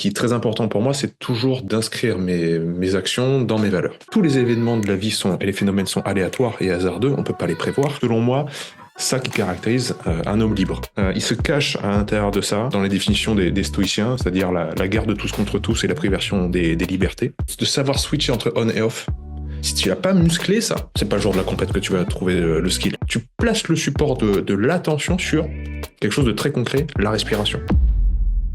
qui est très important pour moi, c'est toujours d'inscrire mes actions dans mes valeurs. Tous les événements de la vie et les phénomènes sont aléatoires et hasardeux, on ne peut pas les prévoir. Selon moi, ça qui caractérise un homme libre. Il se cache à l'intérieur de ça, dans les définitions des stoïciens, c'est-à-dire la guerre de tous contre tous et la privation des libertés. De savoir switcher entre on et off. Si tu n'as pas musclé ça, c'est pas le jour de la compète que tu vas trouver le skill. Tu places le support de l'attention sur quelque chose de très concret, la respiration.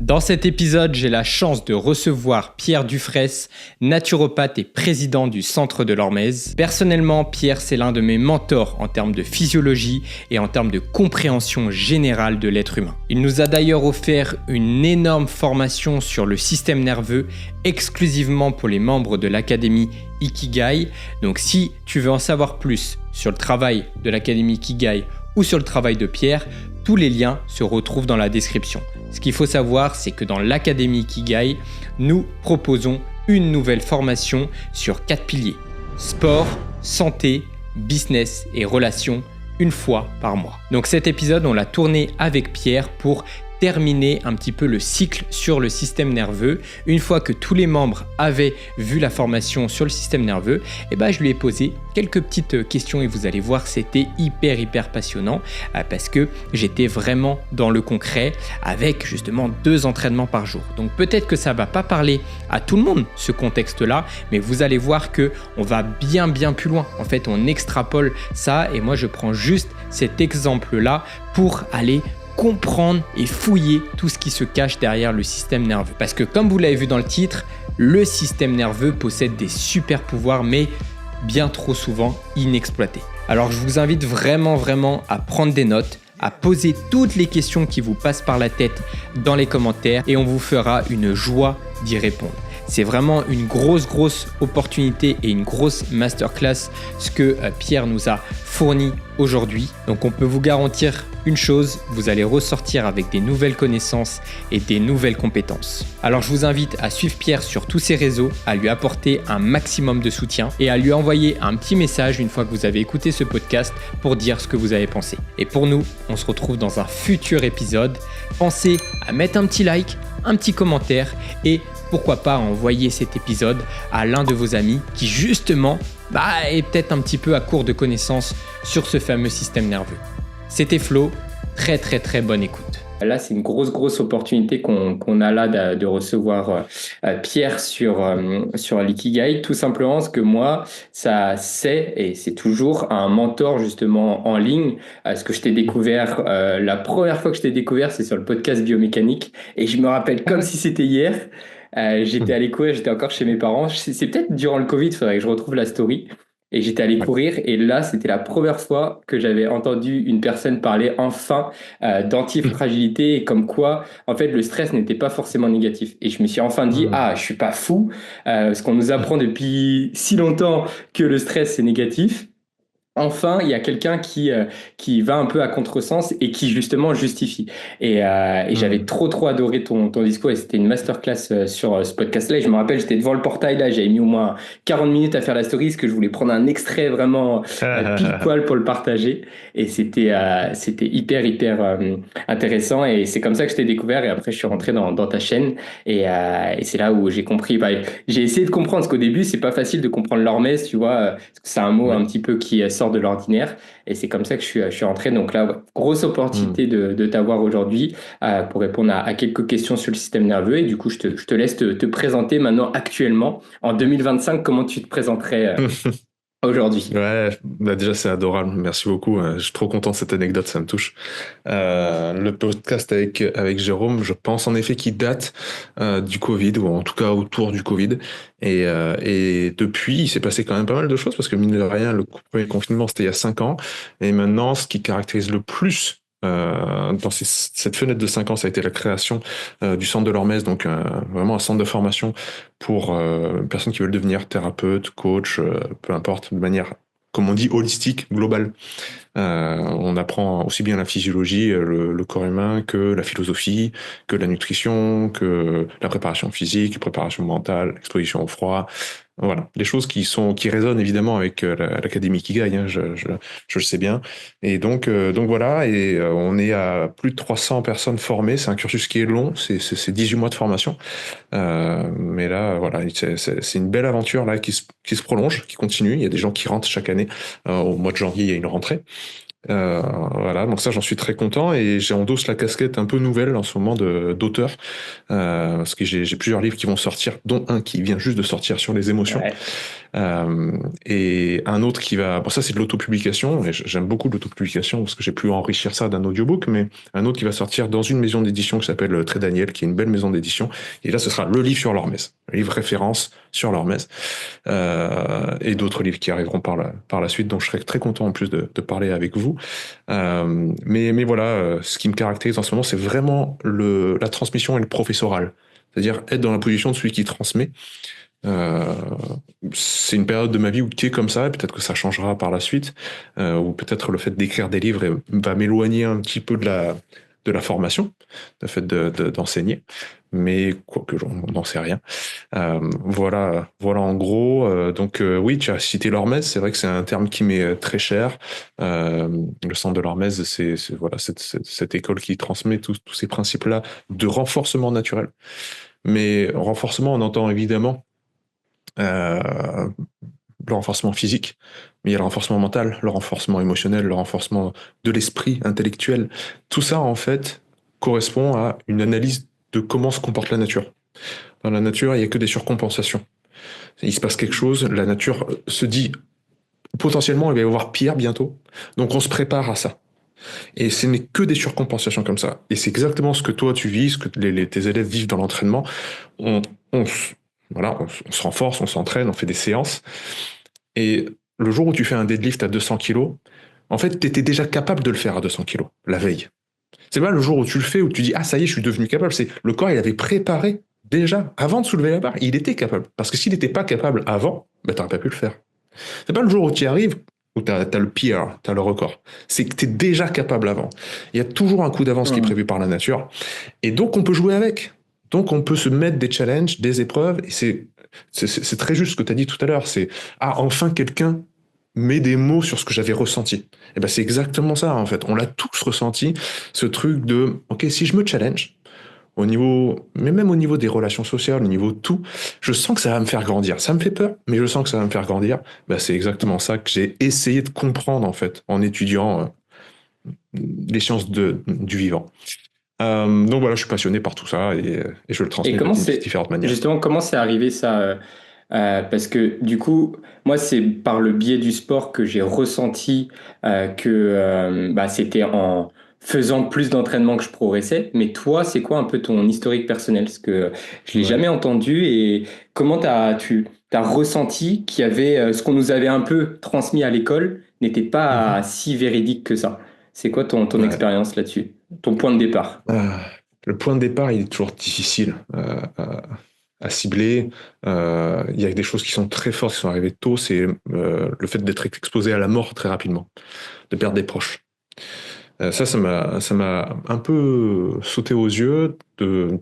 Dans cet épisode, j'ai la chance de recevoir Pierre Dufraisse, naturopathe et président du Centre de l'Hormèse. Personnellement, Pierre, c'est l'un de mes mentors en termes de physiologie et en termes de compréhension générale de l'être humain. Il nous a d'ailleurs offert une énorme formation sur le système nerveux exclusivement pour les membres de l'Académie Ikigai. Donc si tu veux en savoir plus sur le travail de l'Académie Ikigai ou sur le travail de Pierre, tous les liens se retrouvent dans la description. Ce qu'il faut savoir, c'est que dans l'Académie Ikigai, nous proposons une nouvelle formation sur 4 piliers. Sport, santé, business et relations, une fois par mois. Donc cet épisode, on l'a tourné avec Pierre pour terminer un petit peu le cycle sur le système nerveux. Une fois que tous les membres avaient vu la formation sur le système nerveux, je lui ai posé quelques petites questions et vous allez voir, c'était hyper passionnant parce que j'étais vraiment dans le concret avec justement 2 entraînements par jour. Donc peut-être que ça va pas parler à tout le monde ce contexte-là, mais vous allez voir que on va bien plus loin. En fait, on extrapole ça et moi je prends juste cet exemple-là pour aller comprendre et fouiller tout ce qui se cache derrière le système nerveux. Parce que comme vous l'avez vu dans le titre, le système nerveux possède des super pouvoirs, mais bien trop souvent inexploités. Alors je vous invite vraiment à prendre des notes, à poser toutes les questions qui vous passent par la tête dans les commentaires et on vous fera une joie d'y répondre. C'est vraiment une grosse opportunité et une grosse masterclass ce que Pierre nous a fourni aujourd'hui. Donc on peut vous garantir une chose, vous allez ressortir avec des nouvelles connaissances et des nouvelles compétences. Alors je vous invite à suivre Pierre sur tous ses réseaux, à lui apporter un maximum de soutien et à lui envoyer un petit message une fois que vous avez écouté ce podcast pour dire ce que vous avez pensé. Et pour nous, on se retrouve dans un futur épisode. Pensez à mettre un petit like, un petit commentaire et pourquoi pas envoyer cet épisode à l'un de vos amis qui justement est peut-être un petit peu à court de connaissances sur ce fameux système nerveux. C'était Flo, très bonne écoute. Là, c'est une grosse opportunité qu'on a là de recevoir Pierre sur l'Ikigai, tout simplement parce que moi, c'est toujours un mentor justement en ligne. Ce que je t'ai découvert, la première fois que je t'ai découvert, c'est sur le podcast Biomécanique et je me rappelle comme si c'était hier. J'étais allé courir, j'étais encore chez mes parents. C'est peut-être durant le Covid, il faudrait que je retrouve la story. Et j'étais allé courir et là, c'était la première fois que j'avais entendu une personne parler enfin d'antifragilité et comme quoi, en fait, le stress n'était pas forcément négatif. Et je me suis enfin dit, je suis pas fou, parce qu'on nous apprend depuis si longtemps que le stress, c'est négatif. Enfin, il y a quelqu'un qui va un peu à contresens et qui justement justifie. Et j'avais trop adoré ton discours et c'était une masterclass sur ce podcast-là. Et je me rappelle, j'étais devant le portail là, j'avais mis au moins 40 minutes à faire la story parce que je voulais prendre un extrait vraiment pile poil pour le partager. Et c'était hyper intéressant et c'est comme ça que je t'ai découvert. Et après, je suis rentré dans ta chaîne et c'est là où j'ai compris. J'ai essayé de comprendre parce qu'au début, c'est pas facile de comprendre l'hormèse, tu vois, parce que c'est un mot un petit peu qui sort de l'ordinaire et c'est comme ça que je suis rentré. Donc là, grosse opportunité de t'avoir aujourd'hui pour répondre à quelques questions sur le système nerveux et du coup, je te laisse te présenter maintenant actuellement. En 2025, comment tu te présenterais aujourd'hui? Ouais, déjà c'est adorable, merci beaucoup. Je suis trop content de cette anecdote, ça me touche. Le podcast avec Jérôme, je pense en effet qu'il date du Covid, ou en tout cas autour du Covid. Et depuis, il s'est passé quand même pas mal de choses, parce que mine de rien, le premier confinement, c'était il y a 5 ans. Et maintenant, ce qui caractérise le plus dans cette fenêtre de 5 ans, ça a été la création du Centre de l'Hormèse, donc vraiment un centre de formation pour personnes qui veulent devenir thérapeute, coach, peu importe, de manière, comme on dit, holistique, globale. On apprend aussi bien la physiologie, le corps humain, que la philosophie, que la nutrition, que la préparation physique, préparation mentale, exposition au froid, Voilà, les choses qui résonnent évidemment avec l'Académie Ikigai, hein, je le sais bien. Et donc voilà, et on est à plus de 300 personnes formées. C'est un cursus qui est long, c'est 18 mois de formation. Mais là, voilà, c'est une belle aventure là qui se prolonge, qui continue. Il y a des gens qui rentrent chaque année. Au mois de janvier, il y a une rentrée. Voilà, donc ça, j'en suis très content et j'endosse la casquette un peu nouvelle en ce moment d'auteur, parce que j'ai plusieurs livres qui vont sortir, dont un qui vient juste de sortir sur les émotions. Ouais. Et un autre qui va... Bon, ça, c'est de l'autopublication, et j'aime beaucoup l'autopublication parce que j'ai pu enrichir ça d'un audiobook, mais un autre qui va sortir dans une maison d'édition qui s'appelle Très Daniel, qui est une belle maison d'édition. Et là, ce sera le livre sur l'Hormèse, le livre référence sur l'Hormèse, et d'autres livres qui arriveront par la suite, dont je serai très content en plus de parler avec vous. Mais voilà, ce qui me caractérise en ce moment, c'est vraiment la transmission et le professoral. C'est-à-dire être dans la position de celui qui transmet. Euh, c'est une période de ma vie qui est comme ça, et peut-être que ça changera par la suite, ou peut-être le fait d'écrire des livres va m'éloigner un petit peu de la formation, le fait d'enseigner, mais quoique on n'en sait rien. Voilà en gros. Donc oui, tu as cité l'hormèse, c'est vrai que c'est un terme qui m'est très cher. Le centre de l'hormèse, voilà, cette école qui transmet tous ces principes-là de renforcement naturel. Mais renforcement, on entend évidemment euh, le renforcement physique, mais il y a le renforcement mental, le renforcement émotionnel, le renforcement de l'esprit intellectuel. Tout ça, en fait, correspond à une analyse de comment se comporte la nature. Dans la nature, il n'y a que des surcompensations. Il se passe quelque chose, la nature se dit potentiellement il va y avoir pire bientôt, donc on se prépare à ça. Et ce n'est que des surcompensations comme ça. Et c'est exactement ce que toi tu vis, ce que tes élèves vivent dans l'entraînement. On, on, voilà, on se renforce, on s'entraîne, on fait des séances. Et le jour où tu fais un deadlift à 200 kilos, en fait, tu étais déjà capable de le faire à 200 kilos, la veille. C'est pas le jour où tu le fais, où tu dis, ah, ça y est, je suis devenu capable. C'est le corps, il avait préparé déjà, avant de soulever la barre, il était capable. Parce que s'il n'était pas capable avant, ben, tu n'aurais pas pu le faire. C'est pas le jour où tu y arrives, où tu as le PR, tu as le record. C'est que tu es déjà capable avant. Il y a toujours un coup d'avance qui est prévu par la nature. Et donc, on peut jouer avec. Donc, on peut se mettre des challenges, des épreuves. Et c'est très juste ce que tu as dit tout à l'heure. C'est, ah, enfin, quelqu'un met des mots sur ce que j'avais ressenti. Et ben, c'est exactement ça, en fait. On l'a tous ressenti, ce truc de, OK, si je me challenge, au niveau, mais même au niveau des relations sociales, au niveau de tout, je sens que ça va me faire grandir. Ça me fait peur, mais je sens que ça va me faire grandir. Bah, c'est exactement ça que j'ai essayé de comprendre, en fait, en étudiant les sciences du vivant. Donc voilà, je suis passionné par tout ça et je le Et transmets de comment c'est, différentes manières. justement, comment c'est arrivé ça parce que du coup, moi, c'est par le biais du sport que j'ai ressenti que bah, c'était en faisant plus d'entraînement que je progressais. Mais toi, c'est quoi un peu ton historique personnel? Parce que je l'ai Ouais. jamais entendu. Et comment tu as ressenti qu'il y avait ce qu'on nous avait un peu transmis à l'école n'était pas Mhm. si véridique que ça? C'est quoi ton Ouais. expérience là-dessus? Ton point de départ? Le point de départ, il est toujours difficile à cibler. Il y a des choses qui sont très fortes, qui sont arrivées tôt, c'est le fait d'être exposé à la mort très rapidement, de perdre des proches. Ça m'a un peu sauté aux yeux.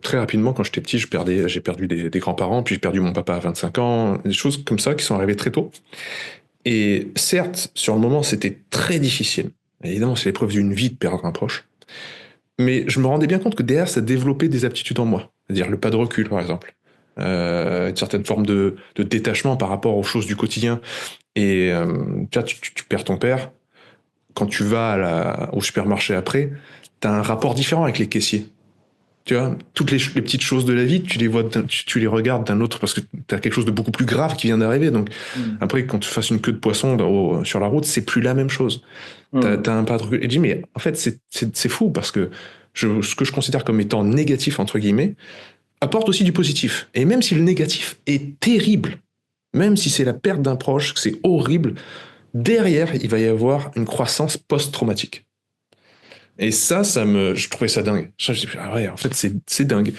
Très rapidement, quand j'étais petit, j'ai perdu des grands-parents, puis j'ai perdu mon papa à 25 ans, des choses comme ça qui sont arrivées très tôt. Et certes, sur le moment, c'était très difficile. Évidemment, c'est l'épreuve d'une vie de perdre un proche. Mais je me rendais bien compte que derrière, ça développait des aptitudes en moi. C'est-à-dire le pas de recul, par exemple. Une certaine forme de détachement par rapport aux choses du quotidien. Et tu vois, tu perds ton père. Quand tu vas au supermarché après, tu as un rapport différent avec les caissiers. Tu vois, toutes les petites choses de la vie, tu les vois, tu les regardes d'un autre parce que tu as quelque chose de beaucoup plus grave qui vient d'arriver. Donc Hmm. après, quand tu fasses une queue de poisson sur la route, c'est plus la même chose. T'as un pas de recul. Et je dis, mais en fait, c'est fou parce que ce que je considère comme étant négatif, entre guillemets, apporte aussi du positif. Et même si le négatif est terrible, même si c'est la perte d'un proche, que c'est horrible, derrière, il va y avoir une croissance post-traumatique. Et ça, je trouvais ça dingue. Je dis, ah ouais, en fait, c'est dingue.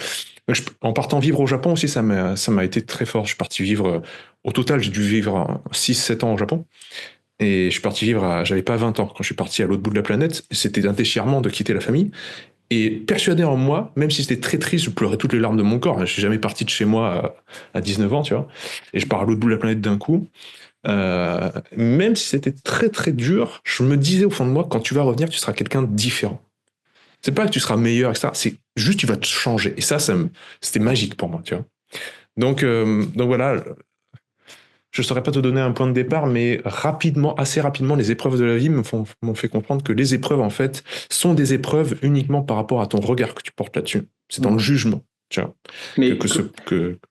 En partant vivre au Japon aussi, ça m'a été très fort. Je suis parti vivre, au total, j'ai dû vivre 6-7 ans au Japon. Et je suis parti vivre j'avais pas 20 ans quand je suis parti à l'autre bout de la planète. C'était un déchirement de quitter la famille. et persuadé en moi, même si c'était très triste, je pleurais toutes les larmes de mon corps. Je suis jamais parti de chez moi à 19 ans, tu vois, et je pars à l'autre bout de la planète d'un coup. Même si c'était très très dur, je me disais au fond de moi, quand tu vas revenir, tu seras quelqu'un de différent. C'est pas que tu seras meilleur, etc. C'est juste tu vas te changer. Et ça c'était magique pour moi, tu vois. Donc voilà, je saurais pas te donner un point de départ, mais rapidement, assez rapidement, les épreuves de la vie m'ont fait comprendre que les épreuves, en fait, sont des épreuves uniquement par rapport à ton regard que tu portes là-dessus. C'est dans le jugement, tu vois. Mais,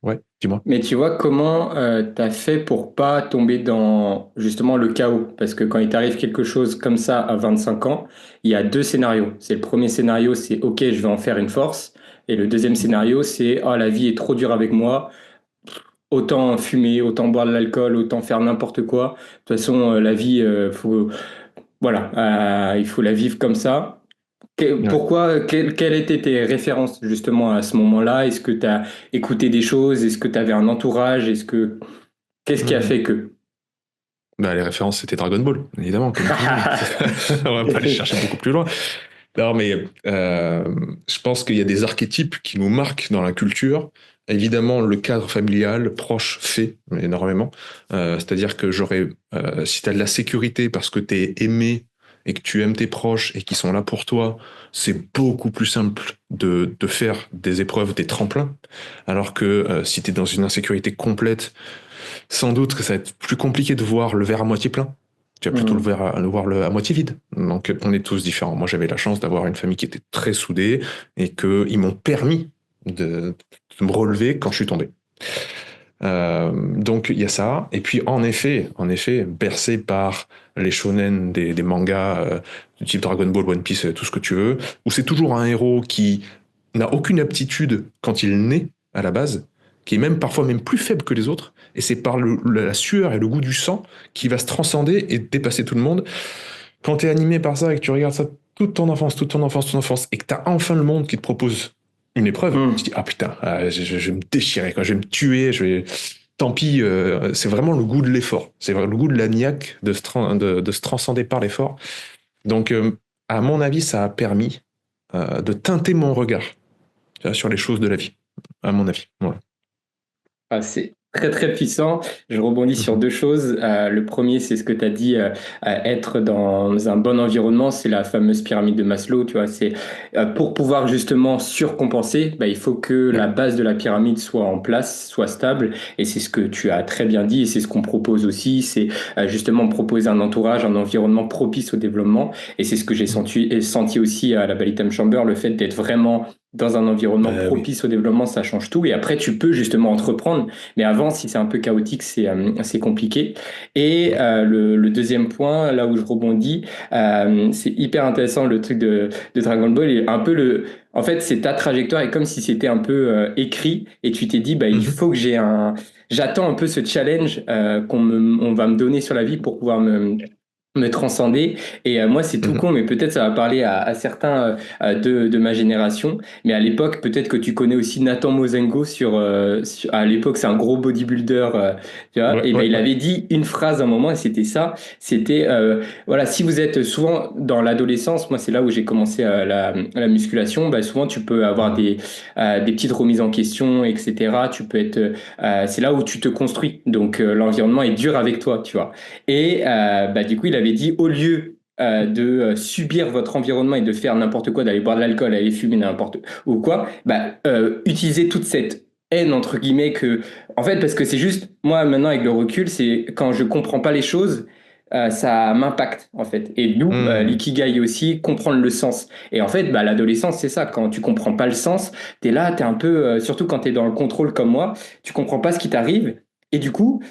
Ouais, dis-moi. mais tu vois, comment tu as fait pour pas tomber dans justement le chaos? Parce que quand il t'arrive quelque chose comme ça à 25 ans, il y a deux scénarios. C'est le premier scénario, c'est OK, je vais en faire une force. Et le deuxième scénario, c'est oh, la vie est trop dure avec moi. Autant fumer, autant boire de l'alcool, autant faire n'importe quoi. De toute façon, la vie, il faut la vivre comme ça. Ouais. Pourquoi, quelles étaient tes références justement à ce moment-là? Est-ce que tu as écouté des choses? Est-ce que tu avais un entourage? Qu'est-ce qui a Mhm. fait que? Bah, les références, c'était Dragon Ball, évidemment, comme tout le monde. On va pas aller chercher beaucoup plus loin. Non, mais je pense qu'il y a des archétypes qui nous marquent dans la culture. Évidemment, le cadre familial proche fait énormément. C'est-à-dire que si tu as de la sécurité parce que tu es aimé et que tu aimes tes proches et qui sont là pour toi, c'est beaucoup plus simple de faire des épreuves, des tremplins. Alors que si tu es dans une insécurité complète, sans doute que ça va être plus compliqué de voir le verre à moitié plein. Tu vas plutôt Mhm. le voir à moitié vide. Donc, on est tous différents. Moi, j'avais la chance d'avoir une famille qui était très soudée et qu'ils m'ont permis de me relever quand je suis tombé. Donc, il y a ça. Et puis, en effet, bercé par les shonen des mangas du type Dragon Ball, One Piece, tout ce que tu veux, où c'est toujours un héros qui n'a aucune aptitude quand il naît à la base, qui est même parfois même plus faible que les autres, et c'est par la sueur et le goût du sang qui va se transcender et dépasser tout le monde. Quand tu es animé par ça et que tu regardes ça toute ton enfance, et que tu as enfin le monde qui te propose une épreuve, tu te dis, Mhm. ah putain, je vais me déchirer, quoi, je vais me tuer, tant pis, c'est vraiment le goût de l'effort, c'est le goût de la niaque de se transcender par l'effort. Donc, à mon avis, ça a permis de teinter mon regard sur les choses de la vie, à mon avis. Voilà. Ah, c'est très très puissant. Je rebondis sur Mhm. deux choses. Le premier, c'est ce que tu as dit, être dans un bon environnement, c'est la fameuse pyramide de Maslow. Tu vois, c'est pour pouvoir justement surcompenser, bah, il faut que Ouais. la base de la pyramide soit en place, soit stable. Et c'est ce que tu as très bien dit. Et c'est ce qu'on propose aussi. C'est justement proposer un entourage, un environnement propice au développement. Et c'est ce que j'ai Mhm. senti aussi à la Balitam Chamber, le fait d'être vraiment dans un environnement Oui. propice au développement, ça change tout. Et après, tu peux justement entreprendre. Mais avant, si c'est un peu chaotique, c'est compliqué. Et Ouais. le deuxième point, là où je rebondis, c'est hyper intéressant le truc de Dragon Ball. Et un peu en fait, c'est ta trajectoire et comme si c'était un peu écrit et tu t'es dit, bah, il Mhm. faut que j'attends un peu ce challenge on va me donner sur la vie pour pouvoir me transcender. Et moi, c'est tout Mhm. con, mais peut-être ça va parler à certains de ma génération. Mais à l'époque, peut-être que tu connais aussi Nathan Mozengo à l'époque, c'est un gros bodybuilder, tu vois. Ouais, Et ben, ouais, il ouais. avait dit une phrase à un moment, et c'était ça. C'était, voilà, si vous êtes souvent dans l'adolescence, moi, c'est là où j'ai commencé la musculation, bah, souvent, tu peux avoir Mhm. des petites remises en question, etc. Tu peux être, c'est là où tu te construis. Donc, l'environnement est dur avec toi, tu vois. Et bah, du coup, il avait dit, au lieu de subir votre environnement et de faire n'importe quoi, d'aller boire de l'alcool, aller fumer n'importe ou quoi, bah, utilisez toute cette haine entre guillemets en fait, parce que c'est juste, moi maintenant avec le recul, c'est quand je comprends pas les choses, ça m'impacte en fait. Et d'où Mhm. l'ikigai aussi, comprendre le sens. Et en fait, bah, l'adolescence, c'est ça, quand tu comprends pas le sens, t'es là, t'es un peu, surtout quand t'es dans le contrôle comme moi, tu comprends pas ce qui t'arrive. Et du coup,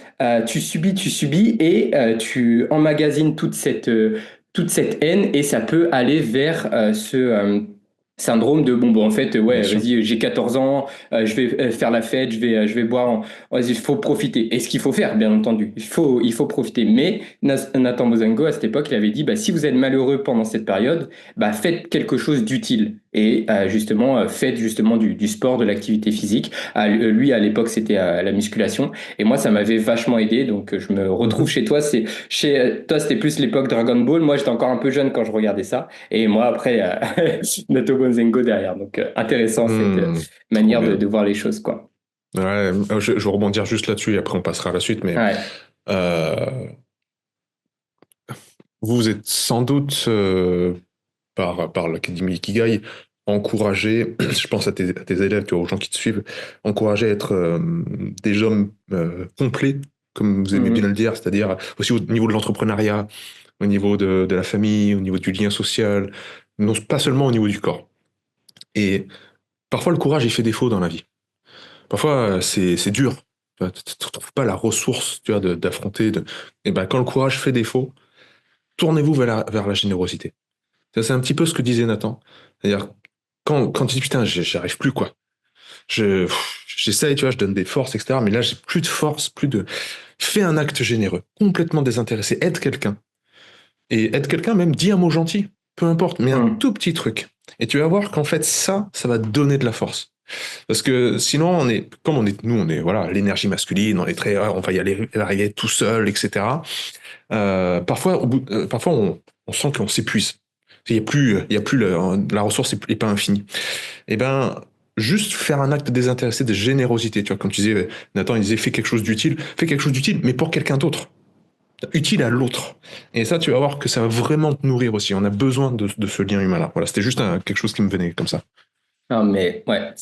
tu subis et tu emmagasines toute cette haine et ça peut aller vers ce syndrome de bon, bon, en fait, Bien ouais, sûr. vas-y, j'ai 14 ans, je vais faire la fête, je vais boire, vas-y, il faut profiter. Et ce qu'il faut faire, bien entendu, il faut profiter. Mais Nathan Mozengo, à cette époque, il avait dit, bah, si vous êtes malheureux pendant cette période, bah, faites quelque chose d'utile. et faites justement du sport, de l'activité physique. Lui, à l'époque, c'était la musculation. Et moi, ça m'avait vachement aidé. Donc, je me retrouve Mhm. chez toi. Chez toi, c'était plus l'époque Dragon Ball. Moi, j'étais encore un peu jeune quand je regardais ça. Et moi, après, Nato Gonzengo derrière. Donc, intéressant cette Trop manière bien. de voir les choses, quoi. Ouais, je vais rebondir juste là-dessus et après on passera à la suite. Mais Ouais. euh, vous êtes sans doute, par l'Académie Ikigai, encouragé, je pense à tes élèves, tu vois, aux gens qui te suivent, encouragé à être des hommes complets, comme vous aimez bien le Mhm. dire, c'est-à-dire aussi au niveau de l'entrepreneuriat, au niveau de la famille, au niveau du lien social, non pas seulement au niveau du corps. Et parfois le courage, il fait défaut dans la vie. Parfois, c'est dur. Tu ne trouves pas la ressource, tu vois, d'affronter. Et ben, quand le courage fait défaut, tournez-vous vers la générosité. Ça, c'est un petit peu ce que disait Nathan. C'est-à-dire, quand tu dis, putain, j'arrive plus, quoi. J'essaye, tu vois, je donne des forces, etc. Mais là, j'ai plus de force, plus de... Fais un acte généreux, complètement désintéressé. Aide quelqu'un. Et aide quelqu'un, même, dis un mot gentil. Peu importe, mais un Mhm. tout petit truc. Et tu vas voir qu'en fait, ça va te donner de la force. Parce que sinon, nous, on est, voilà, l'énergie masculine, on est très, on va y arriver tout seul, etc. Parfois, parfois on sent qu'on s'épuise. Il y a plus la ressource est pas infinie. Et ben, juste faire un acte désintéressé de générosité, tu vois, comme tu disais, Nathan, il disait, fais quelque chose d'utile, mais pour quelqu'un d'autre, utile à l'autre. Et ça, tu vas voir que ça va vraiment te nourrir aussi. On a besoin de ce lien humain-là. Voilà, c'était juste quelque chose qui me venait comme ça. Non, mais ouais,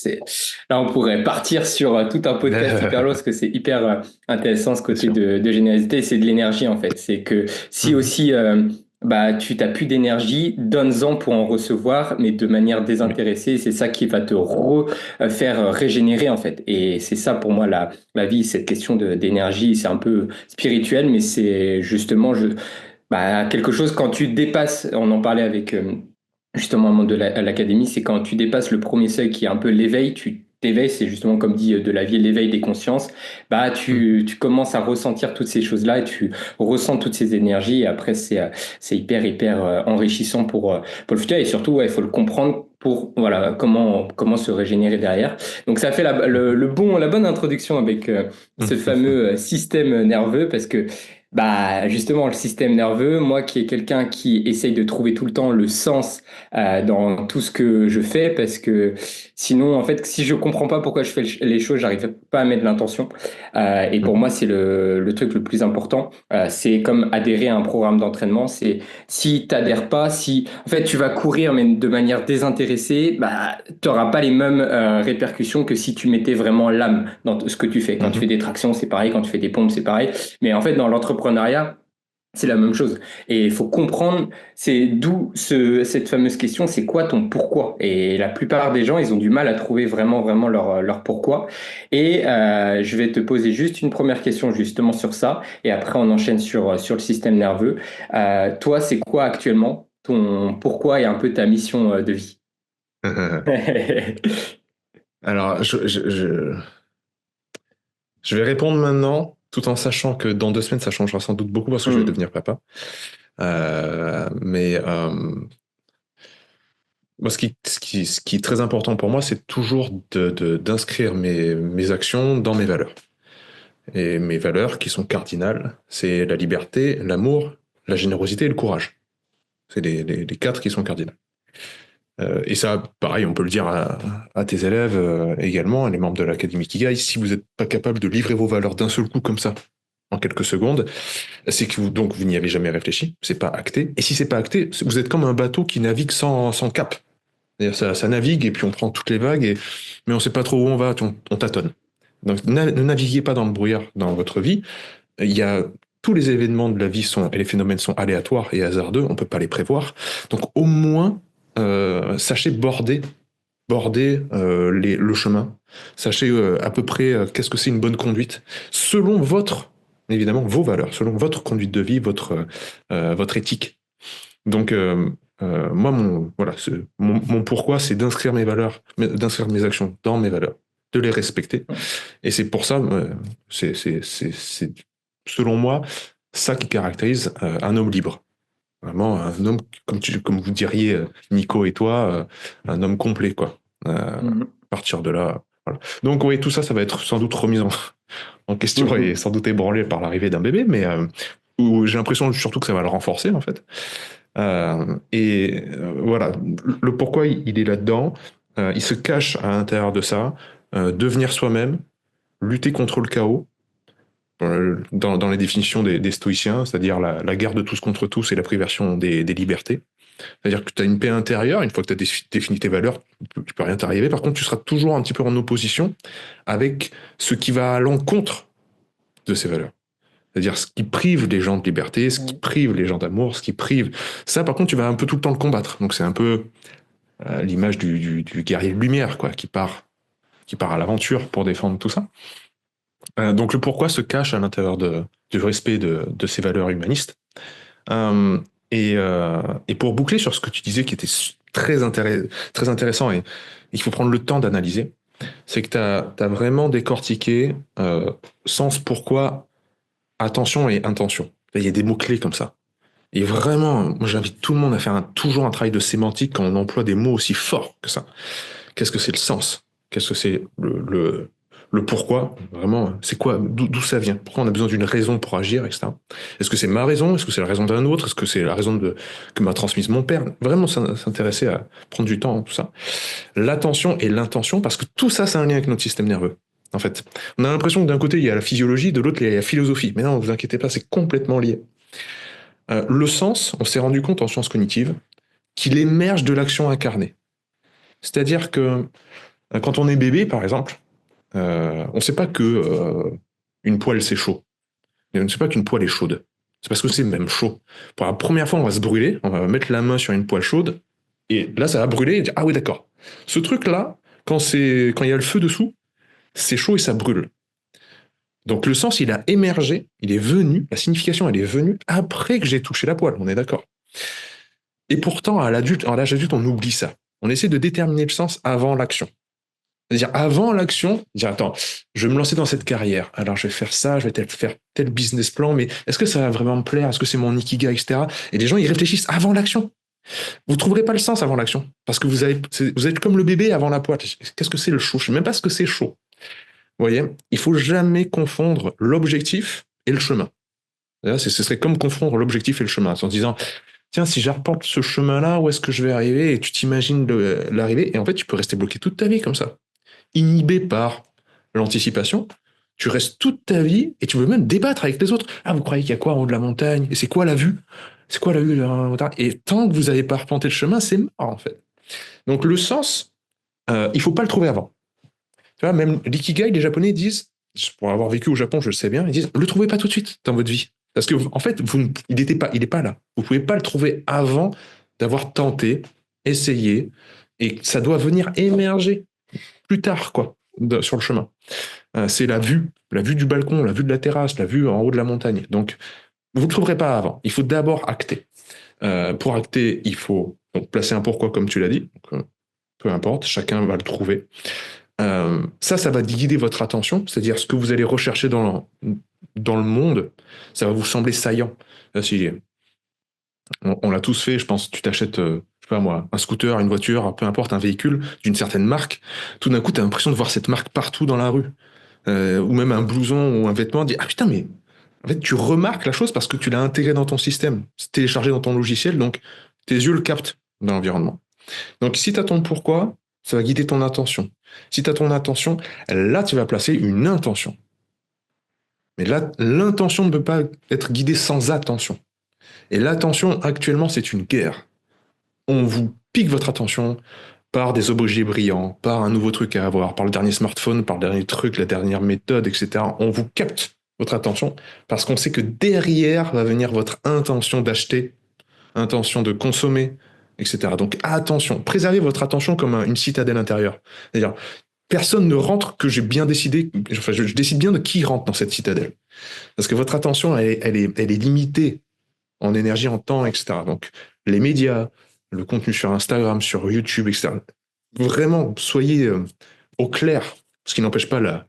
là on pourrait partir sur tout un podcast hyper long parce que c'est hyper intéressant ce C'est côté sûr. de générosité, c'est de l'énergie en fait. C'est que si Mhm. aussi bah tu t'as plus d'énergie, donne-en pour en recevoir, mais de manière Oui. désintéressée. C'est ça qui va te faire régénérer en fait. Et c'est ça pour moi la vie, cette question d'énergie, c'est un peu spirituel, mais c'est justement quelque chose quand tu dépasses. On en parlait avec justement, un monde de l'académie, c'est quand tu dépasses le premier seuil qui est un peu l'éveil, tu t'éveilles, c'est justement comme dit de la vie, l'éveil des consciences, bah Mhm. tu commences à ressentir toutes ces choses-là et tu ressens toutes ces énergies et après c'est hyper enrichissant pour le futur et surtout ouais, il faut le comprendre pour voilà comment se régénérer derrière. Donc ça fait la bonne introduction avec ce Mhm. fameux système nerveux parce que bah justement le système nerveux, moi qui est quelqu'un qui essaye de trouver tout le temps le sens dans tout ce que je fais parce que sinon en fait si je comprends pas pourquoi je fais les choses j'arrive pas à mettre l'intention et pour moi Mhm. c'est le truc le plus important. C'est comme adhérer à un programme d'entraînement, c'est si t'adhères pas, si en fait tu vas courir mais de manière désintéressée, bah t'auras pas les mêmes répercussions que si tu mettais vraiment l'âme dans ce que tu fais. Quand tu fais Mhm. des tractions c'est pareil, quand tu fais des pompes c'est pareil, mais en fait dans l'entrepreneuriat c'est la même chose. Et il faut comprendre, c'est d'où cette fameuse question, c'est quoi ton pourquoi? Et la plupart des gens, ils ont du mal à trouver vraiment leur pourquoi. Et je vais te poser juste une première question justement sur ça, et après on enchaîne sur le système nerveux. Toi, c'est quoi actuellement ton pourquoi et un peu ta mission de vie? Alors, je vais répondre maintenant, tout en sachant que dans 2 semaines, ça changera sans doute beaucoup parce que je vais Hmm. devenir papa. Mais moi, ce qui est très important pour moi, c'est toujours d'inscrire mes actions dans mes valeurs. Et mes valeurs qui sont cardinales, c'est la liberté, l'amour, la générosité et le courage. C'est les quatre qui sont cardinales. Et ça, pareil, on peut le dire à tes élèves également, à les membres de l'Académie Kigai, si vous n'êtes pas capable de livrer vos valeurs d'un seul coup comme ça, en quelques secondes, c'est que vous n'y avez jamais réfléchi, c'est pas acté. Et si c'est pas acté, vous êtes comme un bateau qui navigue sans cap. C'est-à-dire ça navigue et puis on prend toutes les vagues, mais on sait pas trop où on va, on tâtonne. Donc ne naviguez pas dans le brouillard dans votre vie. Il y a tous les événements de la vie et les phénomènes sont aléatoires et hasardeux, on peut pas les prévoir. Donc au moins sachez border le chemin. Sachez à peu près qu'est-ce que c'est une bonne conduite selon évidemment, vos valeurs, selon votre conduite de vie, votre éthique. Donc, moi, voilà, mon pourquoi, c'est d'inscrire mes valeurs, d'inscrire mes actions dans mes valeurs, de les respecter. Et c'est pour ça, c'est selon moi, ça qui caractérise un homme libre. Vraiment un homme, comme vous diriez, Nico et toi, un homme complet, quoi. À partir de là, voilà. Donc oui, tout ça, ça va être sans doute remis en question et sans doute ébranlé par l'arrivée d'un bébé, mais où j'ai l'impression surtout que ça va le renforcer, en fait. Voilà, le pourquoi il est là-dedans, il se cache à l'intérieur de ça, devenir soi-même, lutter contre le chaos, dans les définitions des stoïciens, c'est-à-dire la guerre de tous contre tous et la privation des libertés. C'est-à-dire que tu as une paix intérieure, une fois que tu as défini tes valeurs, tu peux rien t'arriver. Par contre, tu seras toujours un petit peu en opposition avec ce qui va à l'encontre de ces valeurs. C'est-à-dire ce qui prive les gens de liberté, ce qui prive les gens d'amour, ce qui prive... Ça, par contre, tu vas un peu tout le temps le combattre. Donc c'est un peu l'image du guerrier de lumière, quoi, qui part à l'aventure pour défendre tout ça. Donc le pourquoi se cache à l'intérieur du respect de ces valeurs humanistes. Euh, et pour boucler sur ce que tu disais qui était très intéressant et il faut prendre le temps d'analyser, c'est que tu as vraiment décortiqué sens, pourquoi, attention et intention. Il y a des mots-clés comme ça. Et vraiment, moi j'invite tout le monde à faire toujours un travail de sémantique quand on emploie des mots aussi forts que ça. Qu'est-ce que c'est le sens? Qu'est-ce que c'est le pourquoi? Vraiment, c'est quoi? D'où ça vient? Pourquoi on a besoin d'une raison pour agir, etc. Est-ce que c'est ma raison? Est-ce que c'est la raison d'un autre? Est-ce que c'est la raison que m'a transmise mon père? Vraiment s'intéresser à prendre du temps, tout ça. L'attention et l'intention, parce que tout ça, c'est un lien avec notre système nerveux. En fait, on a l'impression que d'un côté, il y a la physiologie, de l'autre, il y a la philosophie. Mais non, ne vous inquiétez pas, c'est complètement lié. Le sens, on s'est rendu compte en sciences cognitives qu'il émerge de l'action incarnée. C'est-à-dire que quand on est bébé, par exemple, on ne sait pas que une poêle c'est chaud. Mais on ne sait pas qu'une poêle est chaude. C'est parce que c'est même chaud. Pour la première fois, on va se brûler, on va mettre la main sur une poêle chaude, et là, ça va brûler, et dire, ah oui, d'accord. Ce truc-là, quand il y a le feu dessous, c'est chaud et ça brûle. Donc le sens, il a émergé, il est venu, la signification, elle est venue après que j'ai touché la poêle, on est d'accord. Et pourtant, à l'âge adulte, on oublie ça. On essaie de déterminer le sens avant l'action. C'est-à-dire, avant l'action, dire, attends, je vais me lancer dans cette carrière. Alors, je vais faire ça, je vais peut-être faire tel business plan, mais est-ce que ça va vraiment me plaire? Est-ce que c'est mon ikigai, etc. Et les gens, ils réfléchissent avant l'action. Vous ne trouverez pas le sens avant l'action. Parce que vous êtes comme le bébé avant la poêle. Qu'est-ce que c'est le chaud? Je ne sais même pas ce que c'est chaud. Vous voyez? Il ne faut jamais confondre l'objectif et le chemin. Ce serait comme confondre l'objectif et le chemin. En se disant, tiens, si j'arpente ce chemin-là, où est-ce que je vais arriver? Et tu t'imagines l'arrivée. Et en fait, tu peux rester bloqué toute ta vie comme ça. Inhibé par l'anticipation, tu restes toute ta vie et tu veux même débattre avec les autres. Ah, vous croyez qu'il y a quoi en haut de la montagne? Et c'est quoi la vue? C'est quoi la vue de la montagne? Et tant que vous n'avez pas arpenté le chemin, c'est mort en fait. Donc le sens, il faut pas le trouver avant. Tu vois, même l'ikigai, les Japonais disent, pour avoir vécu au Japon, je le sais bien, ils disent, le trouvez pas tout de suite dans votre vie. Parce que en fait, il n'est pas là. Vous pouvez pas le trouver avant d'avoir tenté, essayé, et ça doit venir émerger plus tard, quoi, sur le chemin. C'est la vue du balcon, la vue de la terrasse, la vue en haut de la montagne. Donc, vous ne le trouverez pas avant. Il faut d'abord acter. Pour acter, il faut donc placer un pourquoi, comme tu l'as dit. Donc, peu importe, chacun va le trouver. Ça va guider votre attention, c'est-à-dire ce que vous allez rechercher dans le monde, ça va vous sembler saillant. Si on l'a tous fait, je pense, tu t'achètes, je sais pas moi, un scooter, une voiture, peu importe, un véhicule d'une certaine marque, tout d'un coup, tu as l'impression de voir cette marque partout dans la rue. Ou même un blouson ou un vêtement, dit, ah putain, mais en fait, tu remarques la chose parce que tu l'as intégré dans ton système, c'est téléchargé dans ton logiciel, donc tes yeux le captent dans l'environnement. Donc si tu as ton pourquoi, ça va guider ton attention. Si tu as ton attention, là, tu vas placer une intention. Mais là, l'intention ne peut pas être guidée sans attention. Et l'attention, actuellement, c'est une guerre. On vous pique votre attention par des objets brillants, par un nouveau truc à avoir, par le dernier smartphone, par le dernier truc, la dernière méthode, etc. On vous capte votre attention parce qu'on sait que derrière va venir votre intention d'acheter, intention de consommer, etc. Donc attention, préservez votre attention comme une citadelle intérieure. C'est-à-dire, personne ne rentre que j'ai bien décidé, enfin je décide bien de qui rentre dans cette citadelle. Parce que votre attention, elle est limitée en énergie, en temps, etc. Donc les médias, le contenu sur Instagram, sur YouTube, etc. Vraiment, soyez au clair, ce qui n'empêche pas la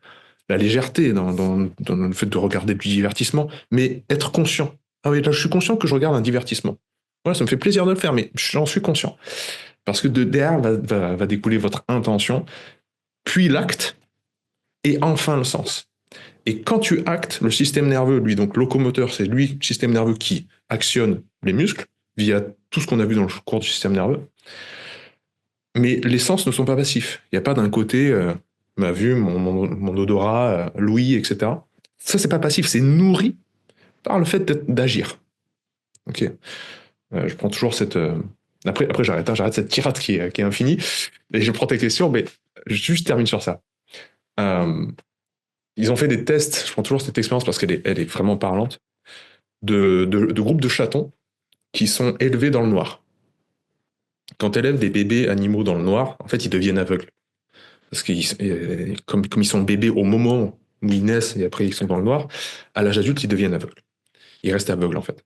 légèreté dans le fait de regarder du divertissement, mais être conscient. Ah oui, là, je suis conscient que je regarde un divertissement. Ouais, ça me fait plaisir de le faire, mais j'en suis conscient. Parce que de derrière va découler votre intention, puis l'acte, et enfin le sens. Et quand tu actes, le système nerveux, lui, donc locomoteur, c'est lui, le système nerveux qui actionne les muscles via tout ce qu'on a vu dans le cours du système nerveux. Mais les sens ne sont pas passifs. Il n'y a pas d'un côté ma vue, mon odorat, l'ouïe, etc. Ça, c'est pas passif, c'est nourri par le fait d'agir. Ok. Je prends toujours cette. Après j'arrête cette tirade qui est infinie. Et je prends tes questions, mais juste termine sur ça. Ils ont fait des tests, je prends toujours cette expérience parce qu'elle est vraiment parlante, de groupes de chatons qui sont élevés dans le noir. Quand tu élèves des bébés animaux dans le noir, en fait, ils deviennent aveugles. Parce que comme ils sont bébés au moment où ils naissent et après ils sont dans le noir, à l'âge adulte, ils deviennent aveugles. Ils restent aveugles, en fait.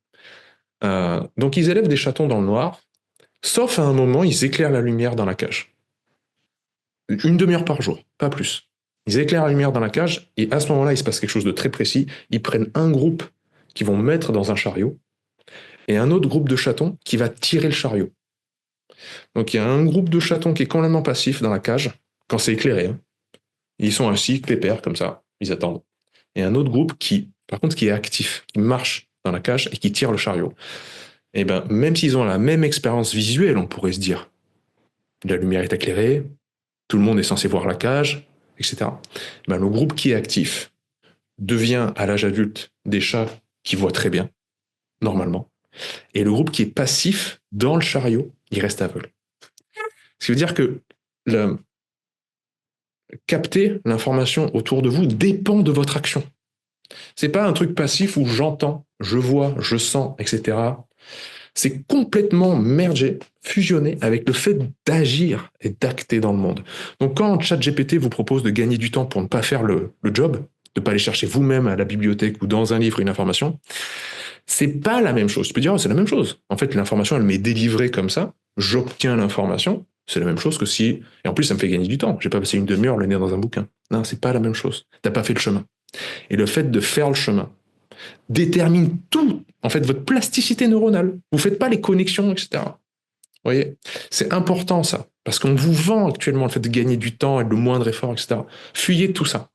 Donc, ils élèvent des chatons dans le noir, sauf à un moment, ils éclairent la lumière dans la cage. Une demi-heure par jour, pas plus. Ils éclairent la lumière dans la cage, et à ce moment-là, il se passe quelque chose de très précis. Ils prennent un groupe qu'ils vont mettre dans un chariot, et un autre groupe de chatons qui va tirer le chariot. Donc il y a un groupe de chatons qui est complètement passif dans la cage, quand c'est éclairé. Hein. Ils sont assis, pépères, comme ça, ils attendent. Et un autre groupe qui, par contre, qui est actif, qui marche dans la cage et qui tire le chariot. Et ben, même s'ils ont la même expérience visuelle, on pourrait se dire, la lumière est éclairée, tout le monde est censé voir la cage, etc. Ben, le groupe qui est actif devient, à l'âge adulte, des chats qui voient très bien, normalement. Et le groupe qui est passif, dans le chariot, il reste aveugle. Ce qui veut dire que capter l'information autour de vous dépend de votre action. C'est pas un truc passif où j'entends, je vois, je sens, etc. C'est complètement mergé, fusionné avec le fait d'agir et d'acter dans le monde. Donc quand ChatGPT vous propose de gagner du temps pour ne pas faire le job, de ne pas aller chercher vous-même à la bibliothèque ou dans un livre une information, c'est pas la même chose. Tu peux dire, oh, c'est la même chose. En fait, l'information, elle m'est délivrée comme ça, j'obtiens l'information, c'est la même chose que si... Et en plus, ça me fait gagner du temps. J'ai pas passé une demi-heure le nez dans un bouquin. Non, c'est pas la même chose. T'as pas fait le chemin. Et le fait de faire le chemin détermine tout, en fait, votre plasticité neuronale. Vous faites pas les connexions, etc. Vous voyez, c'est important ça, parce qu'on vous vend actuellement le fait de gagner du temps et le moindre effort, etc. Fuyez tout ça.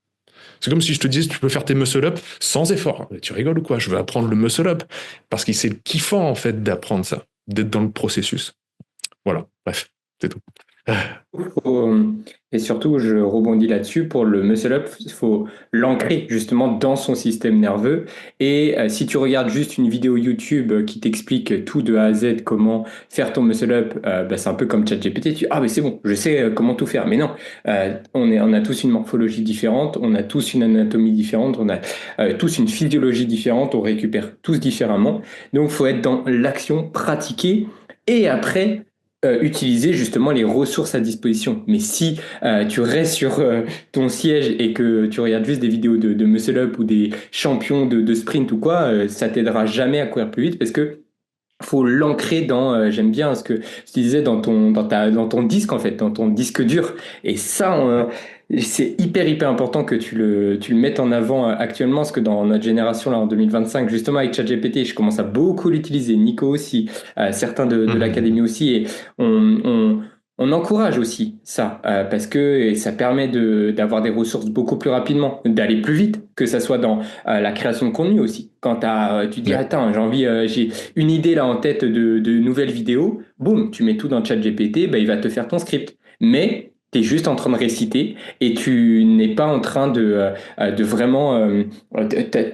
C'est comme si je te disais, tu peux faire tes muscle-up sans effort. Mais tu rigoles ou quoi? Je veux apprendre le muscle-up, parce que c'est kiffant, en fait, d'apprendre ça, d'être dans le processus. Voilà, bref, c'est tout. Et surtout, je rebondis là-dessus, pour le muscle-up, il faut l'ancrer justement dans son système nerveux. Et si tu regardes juste une vidéo YouTube qui t'explique tout de A à Z, comment faire ton muscle-up, bah, c'est un peu comme ChatGPT. Ah, mais c'est bon, je sais comment tout faire. Mais non, on a tous une morphologie différente, on a tous une anatomie différente, on a tous une physiologie différente, on récupère tous différemment. Donc, il faut être dans l'action, pratiquer. Et après, utiliser justement les ressources à disposition. Mais si tu restes sur ton siège et que tu regardes juste des vidéos de muscle-up ou des champions de sprint ou quoi, ça t'aidera jamais à courir plus vite, parce que faut l'ancrer dans, j'aime bien ce que tu disais, dans ton disque, en fait, dans ton disque dur. Et ça, c'est hyper important que tu le mettes en avant actuellement, parce que dans notre génération, là, en 2025, justement, avec ChatGPT, je commence à beaucoup l'utiliser, Nico aussi, certains de l'académie aussi, et on encourage aussi ça, parce que ça permet d'avoir des ressources beaucoup plus rapidement, d'aller plus vite, que ça soit dans la création de contenu aussi. Quand tu dis, Ouais. attends, j'ai une idée là en tête de nouvelles vidéos, boum, tu mets tout dans ChatGPT, bah, il va te faire ton script. Mais tu es juste en train de réciter, et tu n'es pas en train de vraiment...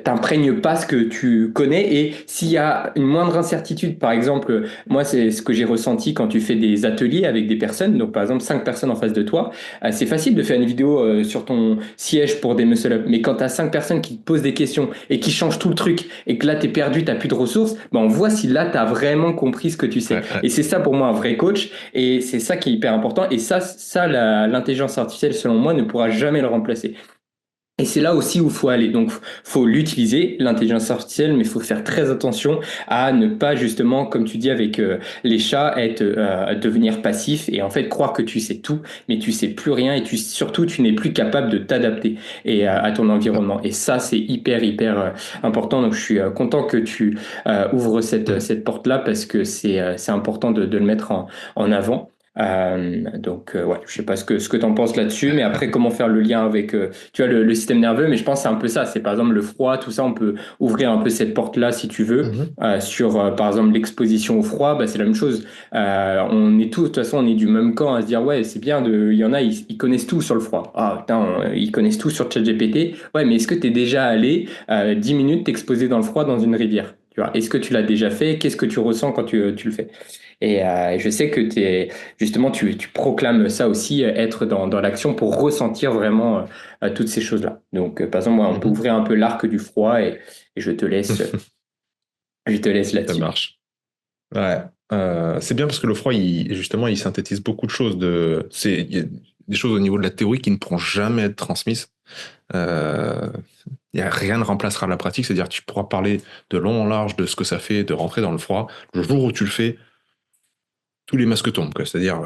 t'imprègnes pas ce que tu connais. Et s'il y a une moindre incertitude, par exemple, moi, c'est ce que j'ai ressenti quand tu fais des ateliers avec des personnes, donc par exemple 5 personnes en face de toi, c'est facile de faire une vidéo sur ton siège pour des muscle-up, mais quand tu as 5 personnes qui te posent des questions et qui changent tout le truc, et que là, tu es perdu, tu n'as plus de ressources, ben on voit si là, tu as vraiment compris ce que tu sais. Ouais, ouais. Et c'est ça pour moi un vrai coach, et c'est ça qui est hyper important. Et ça l'intelligence artificielle, selon moi, ne pourra jamais le remplacer. Et c'est là aussi où il faut aller. Donc, faut l'utiliser, l'intelligence artificielle, mais il faut faire très attention à ne pas, justement, comme tu dis avec les chats, devenir passif et en fait croire que tu sais tout, mais tu sais plus rien et surtout, tu n'es plus capable de t'adapter à ton environnement. Et ça, c'est hyper important. Donc, je suis content que tu ouvres cette porte-là parce que c'est important de le mettre en avant. Ouais, je sais pas ce que tu en penses là-dessus, mais après, comment faire le lien avec tu vois, le système nerveux, mais je pense que c'est un peu ça. C'est par exemple le froid, tout ça, on peut ouvrir un peu cette porte-là si tu veux. Mhm. Sur, par exemple, l'exposition au froid, bah, c'est la même chose. On est tous, de toute façon, on est du même camp à se dire, ouais, c'est bien, il y en a, ils connaissent tout sur le froid. Ah, putain, ils connaissent tout sur ChatGPT. Ouais, mais est-ce que tu es déjà allé 10 minutes t'exposer dans le froid dans une rivière? Tu vois, est-ce que tu l'as déjà fait? Qu'est-ce que tu ressens quand tu le fais? Et je sais que justement, tu proclames ça aussi, être dans l'action pour ressentir vraiment toutes ces choses-là. Donc, par exemple, moi, on peut Mhm. ouvrir un peu l'arc du froid et je te laisse Ça là-dessus. marche. Ouais. C'est bien parce que le froid, justement, il synthétise beaucoup de choses. Il y a des choses au niveau de la théorie qui ne pourront jamais être transmises. Euh, Rien ne remplacera la pratique, c'est-à-dire que tu pourras parler de long en large de ce que ça fait de rentrer dans le froid. Le jour où tu le fais, tous les masques tombent, quoi. C'est-à-dire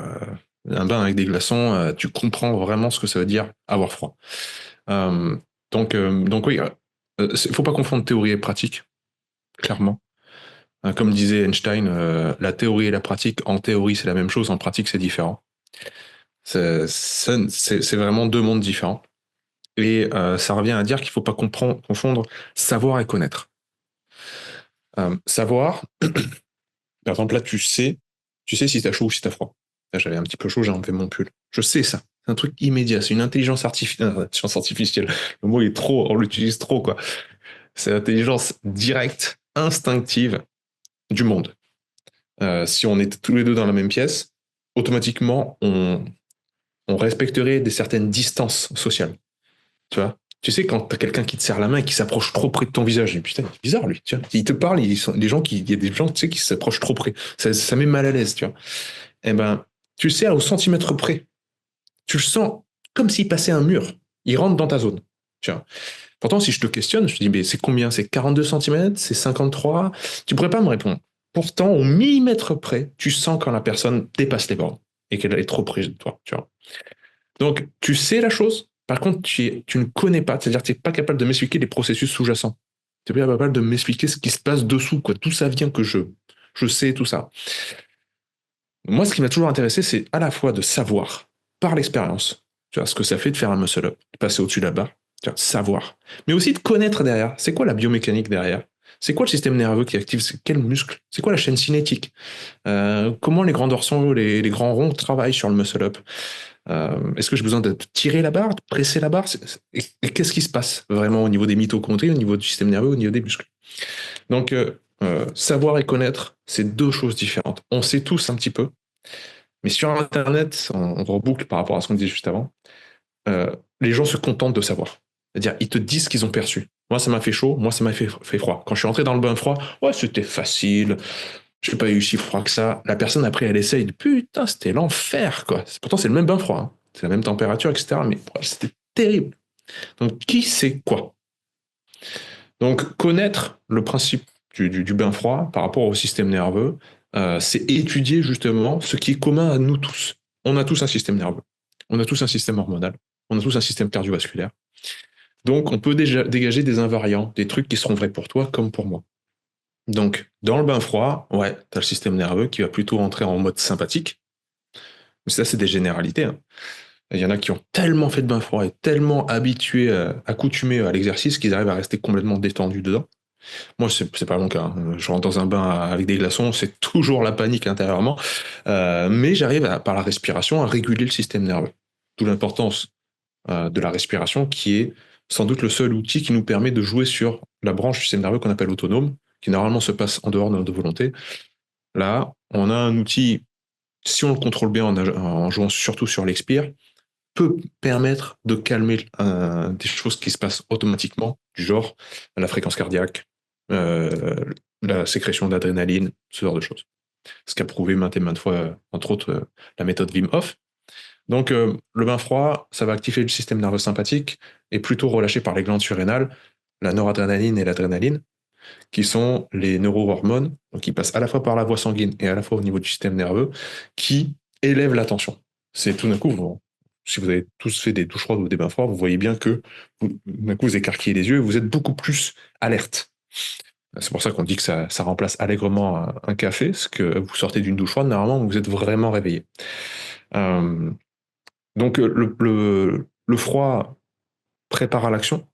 un bain avec des glaçons, tu comprends vraiment ce que ça veut dire avoir froid. Euh, donc oui, faut pas confondre théorie et pratique, clairement. Comme disait Einstein, la théorie et la pratique, en théorie c'est la même chose, en pratique c'est différent. C'est vraiment deux mondes différents. Et ça revient à dire qu'il faut pas confondre savoir et connaître. Savoir, par exemple là tu sais si t'as chaud ou si t'as froid. Là, j'avais un petit peu chaud, j'ai enlevé mon pull. Je sais ça. C'est un truc immédiat, c'est une intelligence artificielle. Le mot est trop, on l'utilise trop quoi. C'est l'intelligence directe, instinctive du monde. Si on était tous les deux dans la même pièce, automatiquement, on respecterait des certaines distances sociales. Tu vois? Tu sais, quand t'as quelqu'un qui te serre la main et qui s'approche trop près de ton visage, et putain, il est bizarre lui, tu vois. Il te parle, il y a des gens, tu sais, qui s'approchent trop près. Ça met mal à l'aise, tu vois. Eh ben, tu le sais au centimètre près. Tu le sens comme s'il passait un mur. Il rentre dans ta zone. Tu vois. Pourtant, si je te questionne, je te dis, mais c'est combien? C'est 42 centimètres? C'est 53? Tu pourrais pas me répondre. Pourtant, au millimètre près, tu sens quand la personne dépasse les bornes et qu'elle est trop près de toi. Tu vois. Donc, tu sais la chose, par contre, tu ne connais pas, c'est-à-dire que tu n'es pas capable de m'expliquer les processus sous-jacents. Tu n'es pas capable de m'expliquer ce qui se passe dessous, quoi. Tout ça vient que je sais tout ça. Moi, ce qui m'a toujours intéressé, c'est à la fois de savoir, par l'expérience, tu vois, ce que ça fait de faire un muscle-up, de passer au-dessus de la barre, tu vois, savoir. Mais aussi de connaître derrière. C'est quoi la biomécanique derrière? C'est quoi le système nerveux qui active? C'est quel muscle? C'est quoi la chaîne cinétique? Comment les grands dorsaux, les grands ronds travaillent sur le muscle-up? Est-ce que j'ai besoin de tirer la barre, de presser la barre? Et qu'est-ce qui se passe vraiment au niveau des mitochondries, au niveau du système nerveux, au niveau des muscles? Donc, savoir et connaître, c'est deux choses différentes. On sait tous un petit peu, mais sur Internet, on reboucle par rapport à ce qu'on disait juste avant, les gens se contentent de savoir. C'est-à-dire, ils te disent ce qu'ils ont perçu. Moi, ça m'a fait chaud, moi, ça m'a fait froid. Quand je suis rentré dans le bain froid, ouais, c'était facile, je n'ai pas eu si froid que ça. La personne, après, elle essaye, putain, c'était l'enfer, quoi. Pourtant, c'est le même bain froid, hein. C'est la même température, etc. Mais c'était terrible. Donc, qui sait quoi? Donc, connaître le principe du bain froid par rapport au système nerveux, c'est étudier justement ce qui est commun à nous tous. On a tous un système nerveux, on a tous un système hormonal, on a tous un système cardiovasculaire. Donc, on peut déjà dégager des invariants, des trucs qui seront vrais pour toi comme pour moi. Donc, dans le bain froid, ouais, tu as le système nerveux qui va plutôt entrer en mode sympathique. Mais ça, c'est des généralités, hein. Il y en a qui ont tellement fait de bain froid et tellement habitués, accoutumés à l'exercice qu'ils arrivent à rester complètement détendus dedans. Moi, c'est pas mon cas, hein. Je rentre dans un bain avec des glaçons, c'est toujours la panique intérieurement. Mais j'arrive, par la respiration, à réguler le système nerveux. D'où l'importance de la respiration, qui est sans doute le seul outil qui nous permet de jouer sur la branche du système nerveux qu'on appelle autonome, qui normalement se passe en dehors de notre volonté. Là, on a un outil, si on le contrôle bien en jouant surtout sur l'expire, peut permettre de calmer des choses qui se passent automatiquement, du genre la fréquence cardiaque, euh, la sécrétion d'adrénaline, ce genre de choses. Ce qu'a prouvé maintes et maintes fois, entre autres, la méthode Wim Hof. Donc, le bain froid, ça va activer le système nerveux sympathique. est plutôt relâché par les glandes surrénales, la noradrénaline et l'adrénaline, qui sont les neurohormones, donc qui passent à la fois par la voie sanguine et à la fois au niveau du système nerveux, qui élèvent la tension. C'est tout d'un coup, si vous avez tous fait des douches froides ou des bains froids, vous voyez bien que d'un coup vous écarquillez les yeux et vous êtes beaucoup plus alerte. C'est pour ça qu'on dit que ça remplace allègrement un café, parce que vous sortez d'une douche froide, normalement vous êtes vraiment réveillé. Donc le froid prépare à l'action,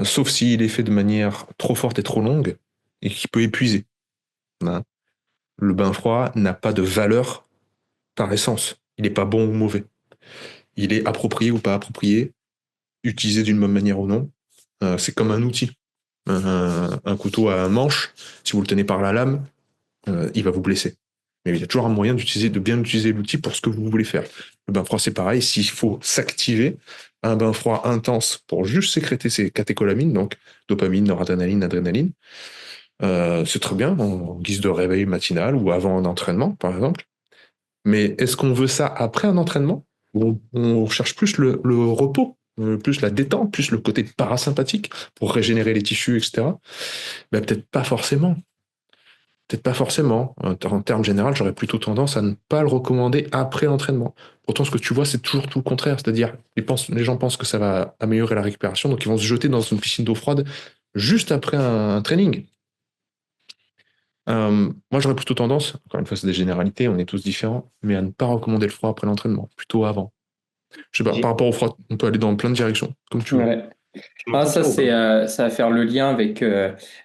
sauf s'il est fait de manière trop forte et trop longue, et qui peut épuiser. Hein. Le bain froid n'a pas de valeur par essence. Il n'est pas bon ou mauvais. Il est approprié ou pas approprié, utilisé d'une bonne manière ou non. C'est comme un outil. Un couteau à manche, si vous le tenez par la lame, il va vous blesser. Mais il y a toujours un moyen de bien utiliser l'outil pour ce que vous voulez faire. Le bain froid, c'est pareil. S'il faut s'activer, un bain froid intense pour juste sécréter ces catécholamines, donc dopamine, noradrénaline, adrénaline, c'est très bien en guise de réveil matinal ou avant un entraînement, par exemple. Mais est-ce qu'on veut ça après un entraînement? Ou on cherche plus le repos, plus la détente, plus le côté parasympathique pour régénérer les tissus, etc. Ben, peut-être pas forcément. Peut-être pas forcément. En termes généraux, j'aurais plutôt tendance à ne pas le recommander après l'entraînement. Pourtant, ce que tu vois, c'est toujours tout le contraire. C'est-à-dire, les gens pensent que ça va améliorer la récupération, donc ils vont se jeter dans une piscine d'eau froide juste après un training. Moi, j'aurais plutôt tendance, encore une fois, c'est des généralités, on est tous différents, mais à ne pas recommander le froid après l'entraînement, plutôt avant. Je sais pas, par rapport au froid, on peut aller dans plein de directions, comme tu veux. Ouais. Ah, ça, ça va faire le lien avec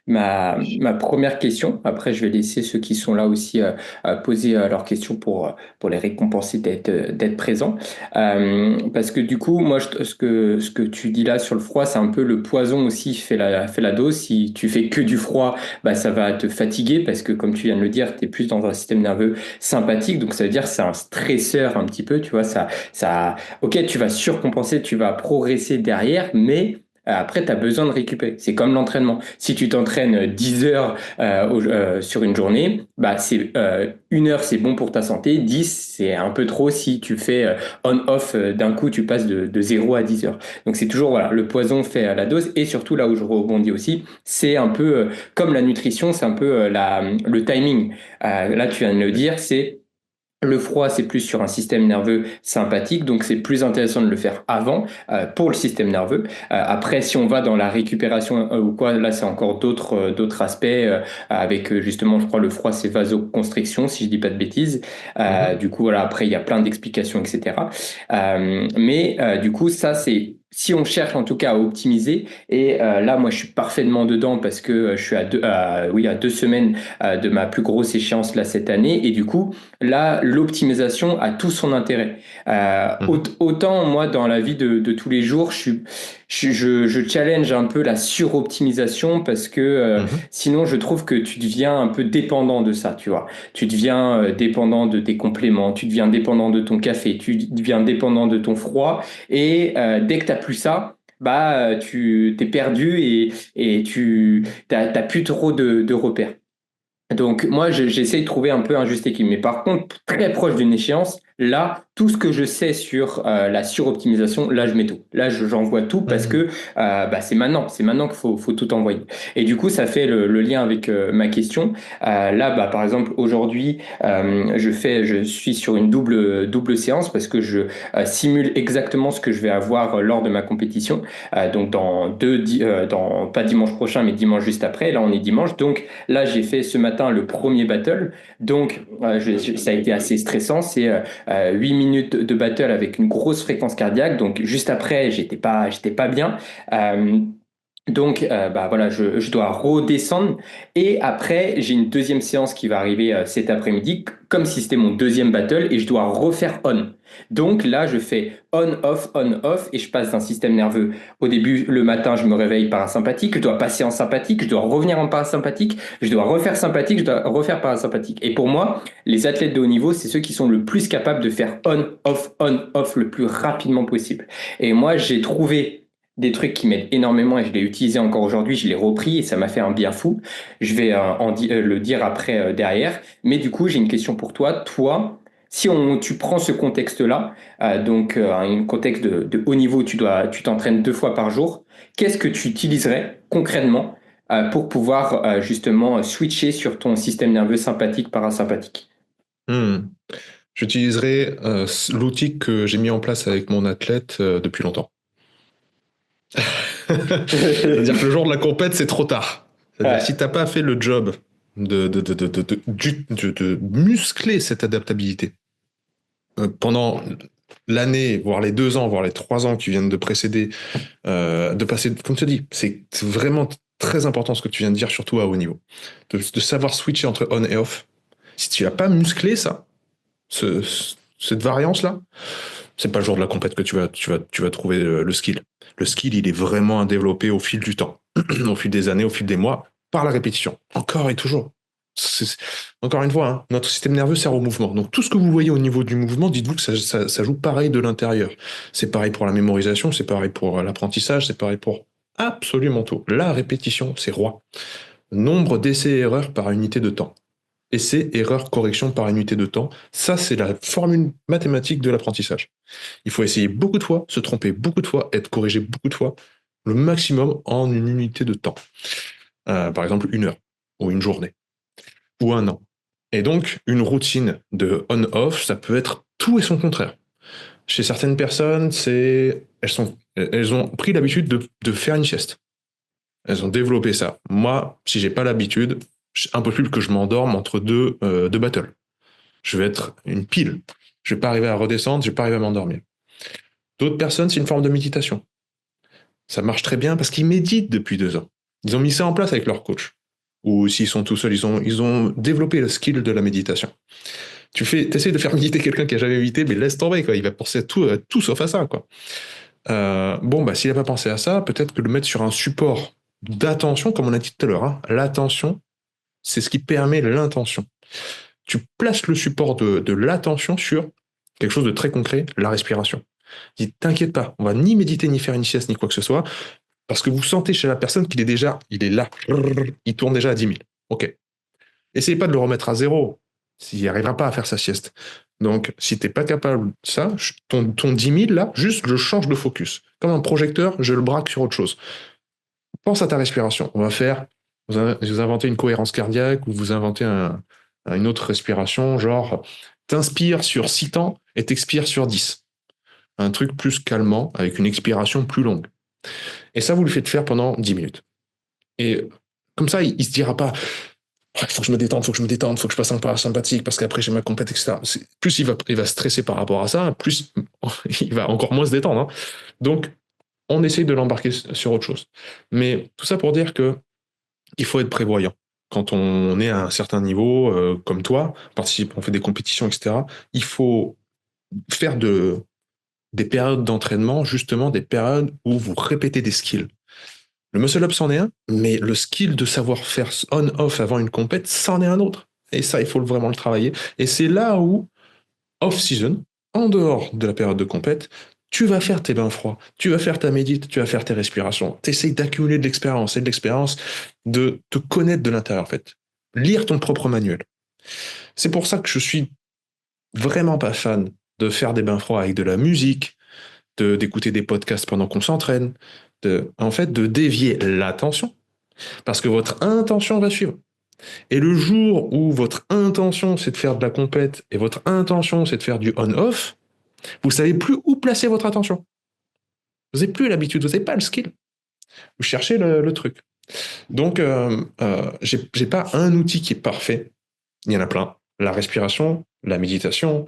ma première question. Après, je vais laisser ceux qui sont là aussi poser leurs questions pour les récompenser d'être présents. Parce que du coup, moi, ce que tu dis là sur le froid, c'est un peu le poison aussi fait la dose. Si tu fais que du froid, bah, ça va te fatiguer parce que, comme tu viens de le dire, tu es plus dans un système nerveux sympathique. Donc, ça veut dire que c'est un stresseur un petit peu. Tu vois, ok, tu vas surcompenser, tu vas progresser derrière, mais après, tu as besoin de récupérer. C'est comme l'entraînement. Si tu t'entraînes 10 heures sur une journée, bah, une heure, c'est bon pour ta santé. 10, c'est un peu trop si tu fais on-off d'un coup, tu passes de 0 à 10 heures. Donc, c'est toujours, voilà, le poison fait la dose. Et surtout, là où je rebondis aussi, c'est un peu comme la nutrition, c'est un peu le timing. Là, tu viens de le dire, c'est le froid, c'est plus sur un système nerveux sympathique, donc c'est plus intéressant de le faire avant pour le système nerveux. Après, si on va dans la récupération ou quoi, là c'est encore d'autres aspects avec justement, je crois le froid c'est vasoconstriction, si je dis pas de bêtises. Du coup, voilà, après il y a plein d'explications, etc. Mais du coup, ça c'est si on cherche en tout cas à optimiser. Et là, moi, je suis parfaitement dedans parce que je suis à 2 semaines de ma plus grosse échéance là cette année, et du coup là, l'optimisation a tout son intérêt. Autant, moi, dans la vie de tous les jours, je challenge un peu la suroptimisation parce que sinon, je trouve que tu deviens un peu dépendant de ça, tu vois. Tu deviens dépendant de tes compléments, tu deviens dépendant de ton café, tu deviens dépendant de ton froid. Et dès que tu n'as plus ça, bah, tu t'es perdu et tu t'as plus trop de repères. Donc moi, j'essaie de trouver un peu un juste équilibre. Mais par contre, très proche d'une échéance, là, tout ce que je sais sur la suroptimisation, là, je mets tout. Là, j'envoie tout parce que bah, c'est maintenant. C'est maintenant qu'il faut tout envoyer. Et du coup, ça fait le lien avec ma question. Là, bah, par exemple, aujourd'hui, je suis sur une double séance parce que je simule exactement ce que je vais avoir lors de ma compétition. Donc pas dimanche prochain, mais dimanche juste après. Là, on est dimanche. Donc là, j'ai fait ce matin le premier battle. Donc, ça a été assez stressant. C'est 8 minutes de battle avec une grosse fréquence cardiaque. Donc, juste après, j'étais pas bien. Donc, bah voilà, je dois redescendre. Et après, j'ai une deuxième séance qui va arriver cet après-midi, comme si c'était mon deuxième battle, et je dois refaire on. Donc là, je fais on, off, et je passe d'un système nerveux. Au début, le matin, je me réveille parasympathique, je dois passer en sympathique, je dois revenir en parasympathique, je dois refaire sympathique, je dois refaire parasympathique. Et pour moi, les athlètes de haut niveau, c'est ceux qui sont le plus capables de faire on, off le plus rapidement possible. Et moi, j'ai trouvé des trucs qui m'aident énormément et je l'ai utilisé encore aujourd'hui, je l'ai repris et ça m'a fait un bien fou. Je vais le dire après derrière. Mais du coup, j'ai une question pour toi. Toi, tu prends ce contexte-là, un contexte de haut niveau, tu t'entraînes 2 fois par jour, qu'est-ce que tu utiliserais concrètement pour pouvoir justement switcher sur ton système nerveux sympathique, parasympathique? Hmm. J'utiliserai l'outil que j'ai mis en place avec mon athlète depuis longtemps. C'est-à-dire que le jour de la compète, c'est trop tard. C'est-à-dire que si Ouais, t'as pas fait le job de muscler cette adaptabilité pendant l'année, voire les 2 ans, voire les 3 ans qui viennent de précéder, de passer, comme tu dis, c'est vraiment très important ce que tu viens de dire, surtout à haut niveau. De savoir switcher entre on et off. Si tu n'as pas musclé ça, cette variance-là, c'est pas le jour de la compète que tu vas trouver le skill. Le skill, il est vraiment à développer au fil du temps, au fil des années, au fil des mois, par la répétition. Encore et toujours. Encore une fois, hein, notre système nerveux sert au mouvement. Donc tout ce que vous voyez au niveau du mouvement, dites-vous que ça joue pareil de l'intérieur. C'est pareil pour la mémorisation, c'est pareil pour l'apprentissage, c'est pareil pour absolument tout. La répétition, c'est roi. Nombre d'essais-erreurs par unité de temps. Essai, erreur, correction par unité de temps. Ça, c'est la formule mathématique de l'apprentissage. Il faut essayer beaucoup de fois, se tromper beaucoup de fois, être corrigé beaucoup de fois, le maximum en une unité de temps. Par exemple, 1 heure, ou une journée, ou un an. Et donc, une routine de on-off, ça peut être tout et son contraire. Chez certaines personnes, elles ont pris l'habitude de faire une sieste. Elles ont développé ça. Moi, si j'ai pas l'habitude, c'est impossible que je m'endorme entre deux battles. Je vais être une pile. Je vais pas arriver à redescendre, je vais pas arriver à m'endormir. D'autres personnes, c'est une forme de méditation. Ça marche très bien parce qu'ils méditent depuis 2 ans. Ils ont mis ça en place avec leur coach. Ou s'ils sont tout seuls, ils ont développé le skill de la méditation. T'essayes de faire méditer quelqu'un qui a jamais médité, mais laisse tomber, quoi. Il va penser à tout sauf à ça, quoi. S'il n'a pas pensé à ça, peut-être que le mettre sur un support d'attention, comme on a dit tout à l'heure, hein. L'attention, c'est ce qui permet l'intention. Tu places le support de l'attention sur quelque chose de très concret, la respiration. Dis, t'inquiète pas, on va ni méditer, ni faire une sieste, ni quoi que ce soit, parce que vous sentez chez la personne il est là, il tourne déjà à 10 000. Ok. Essayez pas de le remettre à zéro. Il n'y arrivera pas à faire sa sieste. Donc, si t'es pas capable de ça, ton 10 000 là, juste je change de focus. Comme un projecteur, je le braque sur autre chose. Pense à ta respiration. Vous inventez une cohérence cardiaque ou vous inventez une autre respiration, genre t'inspires sur 6 temps et t'expires sur 10. Un truc plus calmant avec une expiration plus longue. Et ça, vous le faites faire pendant 10 minutes. Et comme ça, il se dira pas, il faut que je me détende, faut que je me détende, faut que je passe un parasympathique parce qu'après j'ai ma compète, etc. Plus il va stresser par rapport à ça, plus il va encore moins se détendre, hein. Donc, on essaye de l'embarquer sur autre chose. Mais tout ça pour dire que il faut être prévoyant. Quand on est à un certain niveau, comme toi, on fait des compétitions, etc., il faut faire des périodes d'entraînement, justement des périodes où vous répétez des skills. Le muscle-up, c'en est un, mais le skill de savoir faire on-off avant une compète, c'en est un autre. Et ça, il faut vraiment le travailler. Et c'est là où, off-season, en dehors de la période de compète, tu vas faire tes bains froids, tu vas faire ta médite, tu vas faire tes respirations. Tu essayes d'accumuler de l'expérience et de l'expérience de te connaître de l'intérieur, en fait. Lire ton propre manuel. C'est pour ça que je suis vraiment pas fan de faire des bains froids avec de la musique, d'écouter des podcasts pendant qu'on s'entraîne, en fait, de dévier l'attention, parce que votre intention va suivre. Et le jour où votre intention, c'est de faire de la compète, et votre intention, c'est de faire du on-off, vous savez plus où placer votre attention. Vous n'avez plus l'habitude, vous n'avez pas le skill. Vous cherchez le truc. Donc, j'ai pas un outil qui est parfait. Il y en a plein. La respiration, la méditation,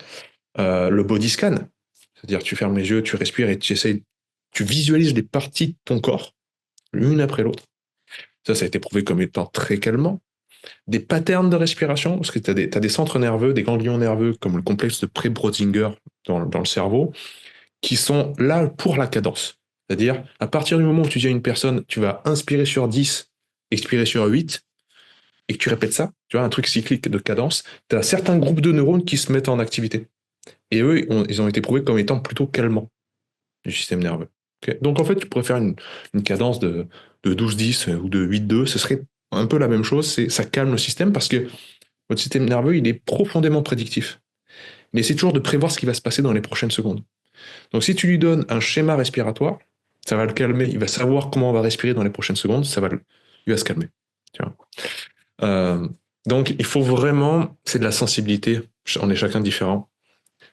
le body scan. C'est-à-dire, tu fermes les yeux, tu respires et tu visualises les parties de ton corps, l'une après l'autre. Ça a été prouvé comme étant très calmant. Des patterns de respiration, parce que tu as des centres nerveux, des ganglions nerveux, comme le complexe de Pré-Brodinger dans le cerveau, qui sont là pour la cadence. C'est-à-dire, à partir du moment où tu dis à une personne, tu vas inspirer sur 10, expirer sur 8, et que tu répètes ça, tu vois, un truc cyclique de cadence, tu as certains groupes de neurones qui se mettent en activité. Et eux, ils ont été prouvés comme étant plutôt calmants du système nerveux. Okay. Donc en fait, tu pourrais faire une cadence de 12-10 ou de 8-2, ce serait un peu la même chose, ça calme le système parce que votre système nerveux, il est profondément prédictif. mais essaie toujours de prévoir ce qui va se passer dans les prochaines secondes. Donc si tu lui donnes un schéma respiratoire, ça va le calmer, il va savoir comment on va respirer dans les prochaines secondes, il va se calmer. Tu vois. Donc il faut vraiment, c'est de la sensibilité, on est chacun différent.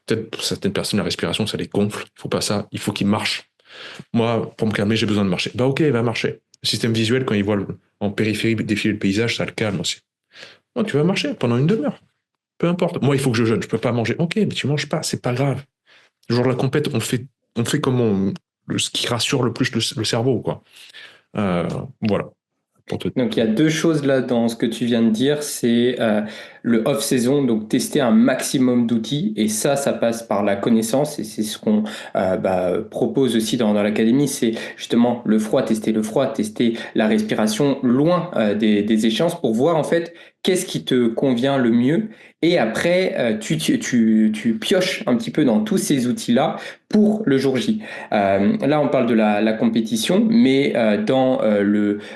Peut-être pour certaines personnes, la respiration, ça les gonfle, il faut pas ça, il faut qu'ils marchent. Moi, pour me calmer, j'ai besoin de marcher. Bah ok, il va marcher. Le système visuel, quand il voit en périphérie défiler le paysage, ça le calme aussi. Non, tu vas marcher pendant une demi-heure. Peu importe. Moi, il faut que je jeûne, je peux pas manger. Ok, mais tu manges pas, c'est pas grave. Le jour de la compète, on fait comme ce qui rassure le plus le cerveau, quoi. Voilà. Donc il y a deux choses là dans ce que tu viens de dire, c'est le off-saison, donc tester un maximum d'outils, et ça passe par la connaissance, et c'est ce qu'on propose aussi dans l'académie, c'est justement tester le froid, tester la respiration loin des échéances pour voir en fait qu'est-ce qui te convient le mieux, et après tu pioches un petit peu dans tous ces outils-là pour le jour J. Là on parle de la compétition, mais dans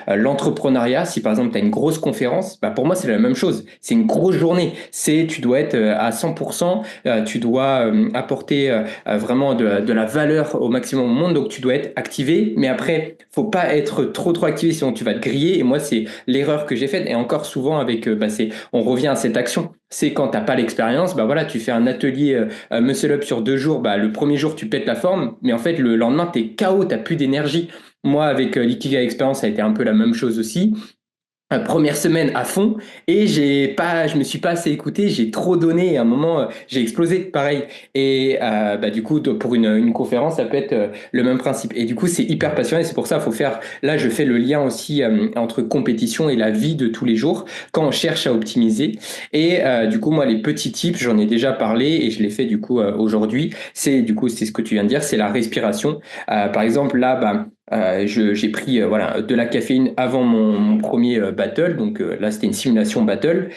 l'entrepreneuriat, si par exemple tu as une grosse conférence, bah pour moi c'est la même chose. C'est une grosse journée. Tu dois être à 100%, tu dois apporter vraiment de la valeur au maximum au monde, donc tu dois être activé. Mais après, faut pas être trop activé, sinon tu vas te griller. Et moi, c'est l'erreur que j'ai faite. Et encore souvent avec, on revient à cette action. C'est quand t'as pas l'expérience, bah voilà, tu fais un atelier muscle up sur 2 jours. Bah le premier jour tu pètes la forme, mais en fait le lendemain t'es KO, t'as plus d'énergie. Moi, avec l'Ikigai Experience, ça a été un peu la même chose aussi. Première semaine à fond et je me suis pas assez écouté, j'ai trop donné et à un moment j'ai explosé pareil et du coup pour une conférence ça peut être le même principe et du coup c'est hyper passionnant et c'est pour ça faut faire là je fais le lien aussi entre compétition et la vie de tous les jours quand on cherche à optimiser et du coup moi les petits tips j'en ai déjà parlé et je l'ai fait du coup aujourd'hui c'est ce que tu viens de dire c'est la respiration par exemple là j'ai pris de la caféine avant mon premier battle, donc là c'était une simulation battle.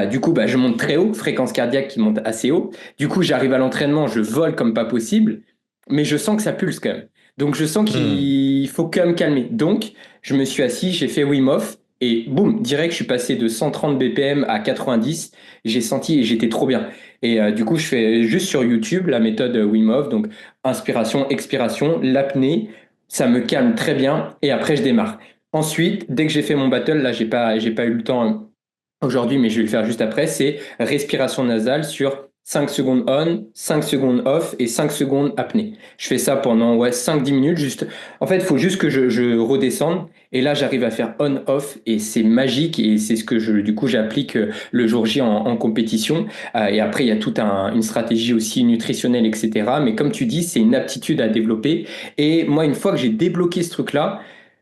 Du coup, je monte très haut, fréquence cardiaque qui monte assez haut. Du coup, j'arrive à l'entraînement, je vole comme pas possible, mais je sens que ça pulse quand même. Donc je sens qu'il faut quand même calmer. Donc je me suis assis, j'ai fait Wim Hof et boum, direct je suis passé de 130 BPM à 90. J'ai senti et j'étais trop bien. Et du coup, je fais juste sur YouTube la méthode Wim Hof, donc inspiration, expiration, l'apnée. Ça me calme très bien et après je démarre. Ensuite, dès que j'ai fait mon battle, là j'ai pas eu le temps aujourd'hui, mais je vais le faire juste après, c'est respiration nasale sur 5 secondes on, 5 secondes off et 5 secondes apnée. Je fais ça pendant 5-10 minutes. Juste. En fait, il faut juste que je redescende et là j'arrive à faire on-off et c'est magique et c'est ce que j'applique le jour J en compétition. Et après, il y a toute une stratégie aussi nutritionnelle, etc. Mais comme tu dis, c'est une aptitude à développer. Et moi, une fois que j'ai débloqué ce truc-là,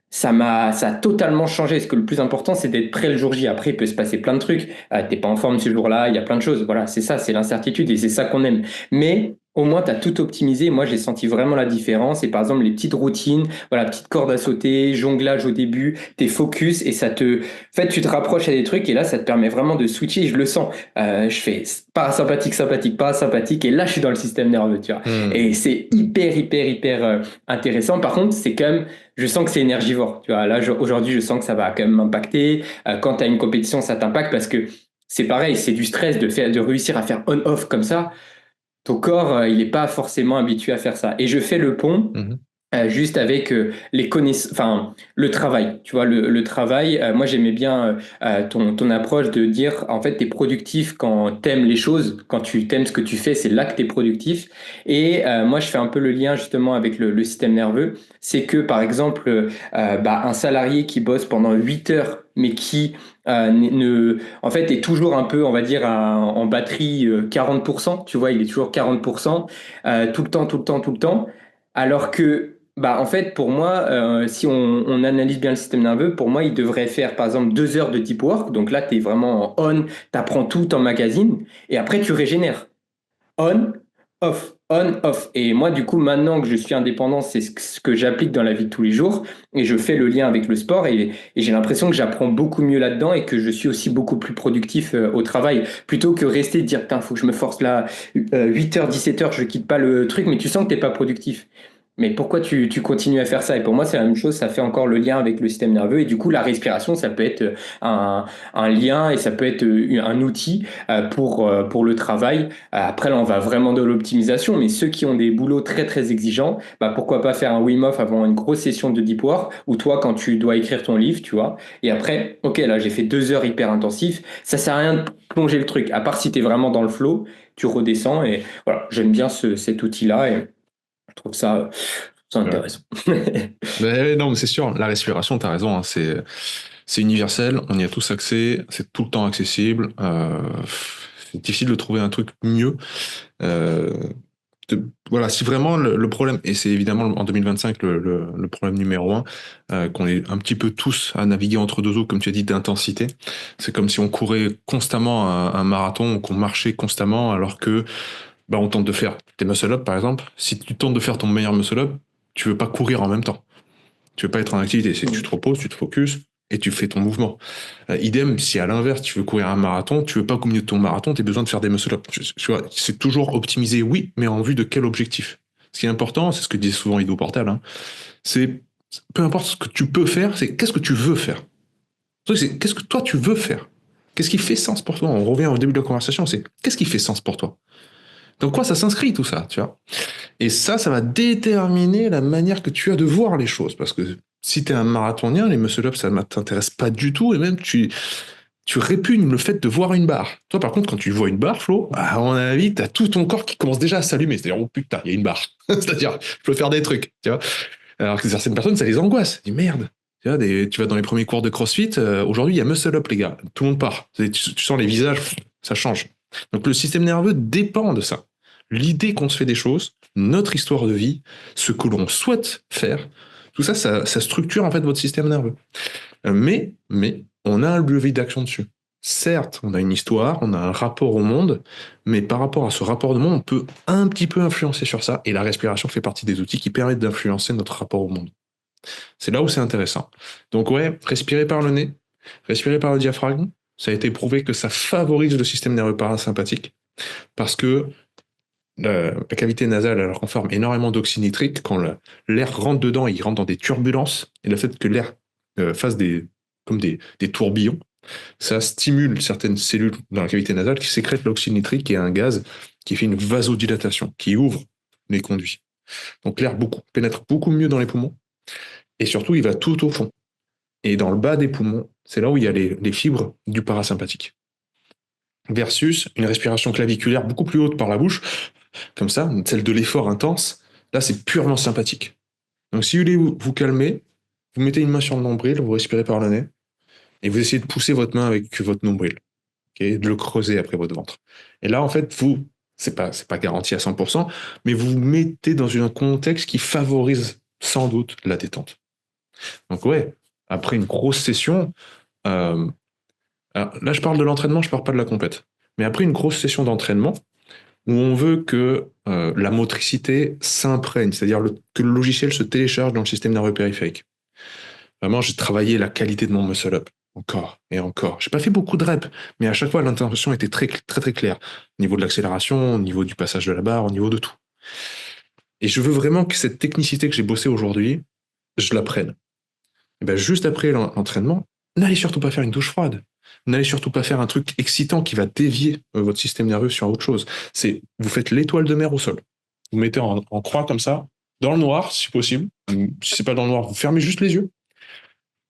ça a totalement changé. Parce que le plus important, c'est d'être prêt le jour J. Après, il peut se passer plein de trucs. T'es pas en forme ce jour-là, il y a plein de choses. Voilà, c'est ça, c'est l'incertitude et c'est ça qu'on aime. Mais au moins, tu as tout optimisé. Moi, j'ai senti vraiment la différence. Et par exemple, les petites routines, voilà, petite corde à sauter, jonglage au début, t'es focus et en fait, tu te rapproches à des trucs et là, ça te permet vraiment de switcher. Je le sens. Je fais parasympathique, sympathique, parasympathique et là, je suis dans le système nerveux, tu vois. Et c'est hyper intéressant. Par contre, c'est quand même je sens que c'est énergivore. Tu vois, là, aujourd'hui, je sens que ça va quand même m'impacter. Quand tu as une compétition, ça t'impacte parce que c'est pareil, c'est du stress de réussir à faire on-off comme ça. Ton corps, il n'est pas forcément habitué à faire ça. Et je fais le pont juste avec les connaissances, enfin le travail. Tu vois, le travail. Moi, j'aimais bien ton approche de dire, en fait, t'es productif quand t'aimes les choses, quand tu t'aimes ce que tu fais, c'est là que t'es productif. Et moi, je fais un peu le lien justement avec le système nerveux. C'est que, par exemple, un salarié qui bosse pendant 8 heures, mais qui en fait, est toujours un peu, on va dire, en batterie 40%. Tu vois, il est toujours 40%, tout le temps, tout le temps, tout le temps. Alors que en fait, pour moi, si on analyse bien le système nerveux, pour moi, il devrait faire, par exemple, 2 heures de deep work. Donc là, tu es vraiment en on, tu apprends tout en magazine, et après, tu régénères. On, off, on, off. Et moi, du coup, maintenant que je suis indépendant, c'est ce que j'applique dans la vie de tous les jours, et je fais le lien avec le sport, et j'ai l'impression que j'apprends beaucoup mieux là-dedans, et que je suis aussi beaucoup plus productif au travail, plutôt que rester dire, putain, faut que je me force là, 8h, 17h, je quitte pas le truc, mais tu sens que t'es pas productif. Mais pourquoi tu continues à faire ça? Et pour moi, c'est la même chose, ça fait encore le lien avec le système nerveux. Et du coup, la respiration, ça peut être un lien et ça peut être un outil pour le travail. Après, là, on va vraiment de l'optimisation, mais ceux qui ont des boulots très, très exigeants, bah, pourquoi pas faire un Wim Hof avant une grosse session de deep work, ou toi, quand tu dois écrire ton livre, tu vois. Et après, ok, là, j'ai fait 2 heures hyper intensifs. Ça sert à rien de plonger le truc, à part si tu es vraiment dans le flow, tu redescends. Et voilà, j'aime bien cet outil-là et je trouve ça. C'est Ouais. intéressant. Mais non, mais c'est sûr, la respiration, t'as raison, hein, c'est universel, on y a tous accès, c'est tout le temps accessible. C'est difficile de trouver un truc mieux. Euh, voilà, si vraiment le problème, et c'est évidemment en 2025 le problème numéro un, qu'on est un petit peu tous à naviguer entre deux eaux, comme tu as dit, d'intensité. C'est comme si on courait constamment un marathon ou qu'on marchait constamment alors que bah, on tente de faire tes muscle-up, par exemple. Si tu tentes de faire ton meilleur muscle-up, tu veux pas courir en même temps. Tu veux pas être en activité, c'est que tu te reposes, tu te focuses et tu fais ton mouvement. Idem, si à l'inverse, tu veux courir un marathon, tu veux pas qu'au milieu de ton marathon, tu as besoin de faire des muscle-up. Tu vois, c'est toujours optimisé, oui, mais en vue de quel objectif? Ce qui est important, c'est ce que disait souvent Ido Portal, hein, c'est peu importe ce que tu peux faire, c'est qu'est-ce que tu veux faire. Le truc, c'est qu'est-ce que toi tu veux faire? Qu'est-ce qui fait sens pour toi? On revient au début de la conversation, c'est qu'est-ce qui fait sens pour toi? Dans quoi ça s'inscrit tout ça, tu vois? Et ça va déterminer la manière que tu as de voir les choses. Parce que si tu es un marathonien, les muscle-up, ça ne t'intéresse pas du tout. Et même, tu répugnes le fait de voir une barre. Toi, par contre, quand tu vois une barre, Flo, à mon avis, tu as tout ton corps qui commence déjà à s'allumer. C'est-à-dire, oh putain, il y a une barre. C'est-à-dire, je peux faire des trucs. Tu vois. Alors que certaines personnes, ça les angoisse. Ils disent, merde. Tu vois, tu vas dans les premiers cours de CrossFit, aujourd'hui, il y a muscle-up, les gars. Tout le monde part. Tu sens les visages, ça change. Donc, le système nerveux dépend de ça. L'idée qu'on se fait des choses, notre histoire de vie, ce que l'on souhaite faire, tout ça, ça structure en fait votre système nerveux. Mais, on a un levier d'action dessus. Certes, on a une histoire, on a un rapport au monde, mais par rapport à ce rapport au monde, on peut un petit peu influencer sur ça, et la respiration fait partie des outils qui permettent d'influencer notre rapport au monde. C'est là où c'est intéressant. Donc ouais, respirer par le nez, respirer par le diaphragme, ça a été prouvé que ça favorise le système nerveux parasympathique, parce que la cavité nasale, elle renferme énormément d'oxyde nitrique. Quand l'air rentre dedans, il rentre dans des turbulences. Et le fait que l'air fasse comme des tourbillons, ça stimule certaines cellules dans la cavité nasale qui sécrètent l'oxyde nitrique, qui est un gaz qui fait une vasodilatation, qui ouvre les conduits. Donc l'air pénètre beaucoup mieux dans les poumons. Et surtout, il va tout au fond. Et dans le bas des poumons, c'est là où il y a les fibres du parasympathique. Versus une respiration claviculaire beaucoup plus haute par la bouche, comme ça, celle de l'effort intense, là c'est purement sympathique. Donc si vous voulez vous calmer, vous mettez une main sur le nombril, vous respirez par le nez, et vous essayez de pousser votre main avec votre nombril, okay, de le creuser après votre ventre. Et là, en fait, c'est pas garanti à 100%, mais vous vous mettez dans un contexte qui favorise sans doute la détente. Donc ouais, après une grosse session, euh, alors là je parle de l'entraînement, je parle pas de la compète, mais après une grosse session d'entraînement, où on veut que la motricité s'imprègne, c'est-à-dire que le logiciel se télécharge dans le système nerveux périphérique. Vraiment, j'ai travaillé la qualité de mon muscle-up, encore et encore. J'ai pas fait beaucoup de reps, mais à chaque fois, l'intention était très, très, très claire. Au niveau de l'accélération, au niveau du passage de la barre, au niveau de tout. Et je veux vraiment que cette technicité que j'ai bossée aujourd'hui, je l'apprenne. Et ben, juste après l'entraînement, n'allez surtout pas faire une douche froide. N'allez surtout pas faire un truc excitant qui va dévier votre système nerveux sur autre chose. Vous faites l'étoile de mer au sol. Vous mettez en croix comme ça, dans le noir, si possible. Si c'est pas dans le noir, vous fermez juste les yeux.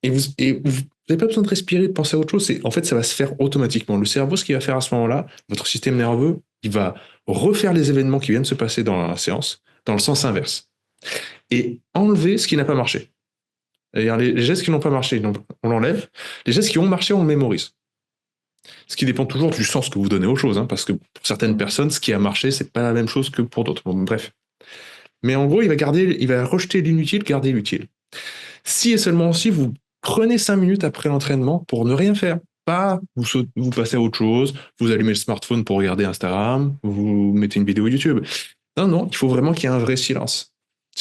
Et vous n'avez pas besoin de respirer, de penser à autre chose. En fait, ça va se faire automatiquement. Le cerveau, ce qu'il va faire à ce moment-là, votre système nerveux, il va refaire les événements qui viennent de se passer dans la séance, dans le sens inverse. Et enlever ce qui n'a pas marché. C'est-à-dire les gestes qui n'ont pas marché, on l'enlève. Les gestes qui ont marché, on le mémorise. Ce qui dépend toujours du sens que vous donnez aux choses, hein, parce que pour certaines personnes, ce qui a marché, c'est pas la même chose que pour d'autres. Bon, bref. Mais en gros, il va rejeter l'inutile, garder l'utile. Si et seulement si vous prenez 5 minutes après l'entraînement pour ne rien faire, pas vous passez à autre chose, vous allumez le smartphone pour regarder Instagram, vous mettez une vidéo YouTube. Non, il faut vraiment qu'il y ait un vrai silence.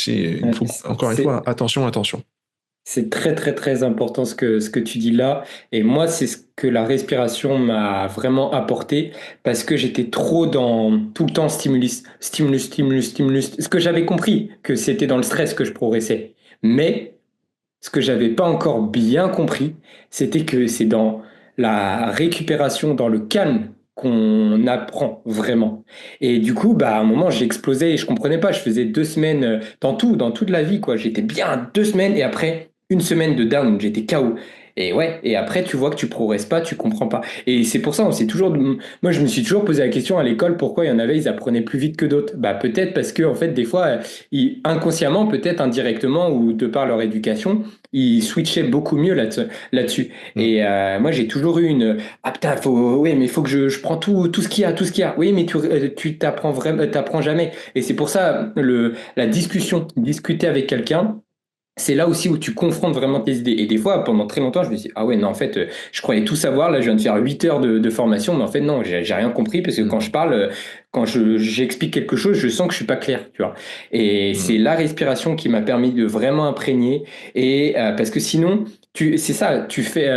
Il faut, encore une fois, attention, attention. C'est très, très, très important ce que tu dis là. Et moi, c'est ce que la respiration m'a vraiment apporté parce que j'étais trop dans tout le temps stimulus, stimulus, stimulus, stimulus. Ce que j'avais compris, que c'était dans le stress que je progressais. Mais ce que j'avais pas encore bien compris, c'était que c'est dans la récupération, dans le calme qu'on apprend vraiment. Et du coup, bah, à un moment, j'ai explosé et je comprenais pas. Je faisais 2 semaines dans toute la vie, quoi. J'étais bien 2 semaines et après une semaine de down, j'étais KO. Et ouais, et après, tu vois que tu progresses pas, tu comprends pas. Et c'est pour ça, on s'est toujours, moi, je me suis toujours posé la question à l'école, pourquoi il y en avait, ils apprenaient plus vite que d'autres. Bah, peut-être parce que, en fait, des fois, inconsciemment, peut-être indirectement ou de par leur éducation, ils switchaient beaucoup mieux là-dessus. Mm. Et moi, j'ai toujours eu une ah putain, oui, mais il faut que je prends tout ce qu'il y a, tout ce qu'il y a. Oui, mais tu t'apprends vraiment, t'apprends jamais. Et c'est pour ça la discussion, discuter avec quelqu'un. C'est là aussi où tu confrontes vraiment tes idées. Et des fois, pendant très longtemps, je me suis dit, ah ouais, non, en fait, je croyais tout savoir. Là, je viens de faire 8 heures de formation, mais en fait, non, j'ai rien compris parce que quand Mm. je parle, quand j'explique quelque chose, je sens que je suis pas clair, tu vois. Et Mm. c'est la respiration qui m'a permis de vraiment imprégner. Et parce que sinon, c'est ça, tu fais.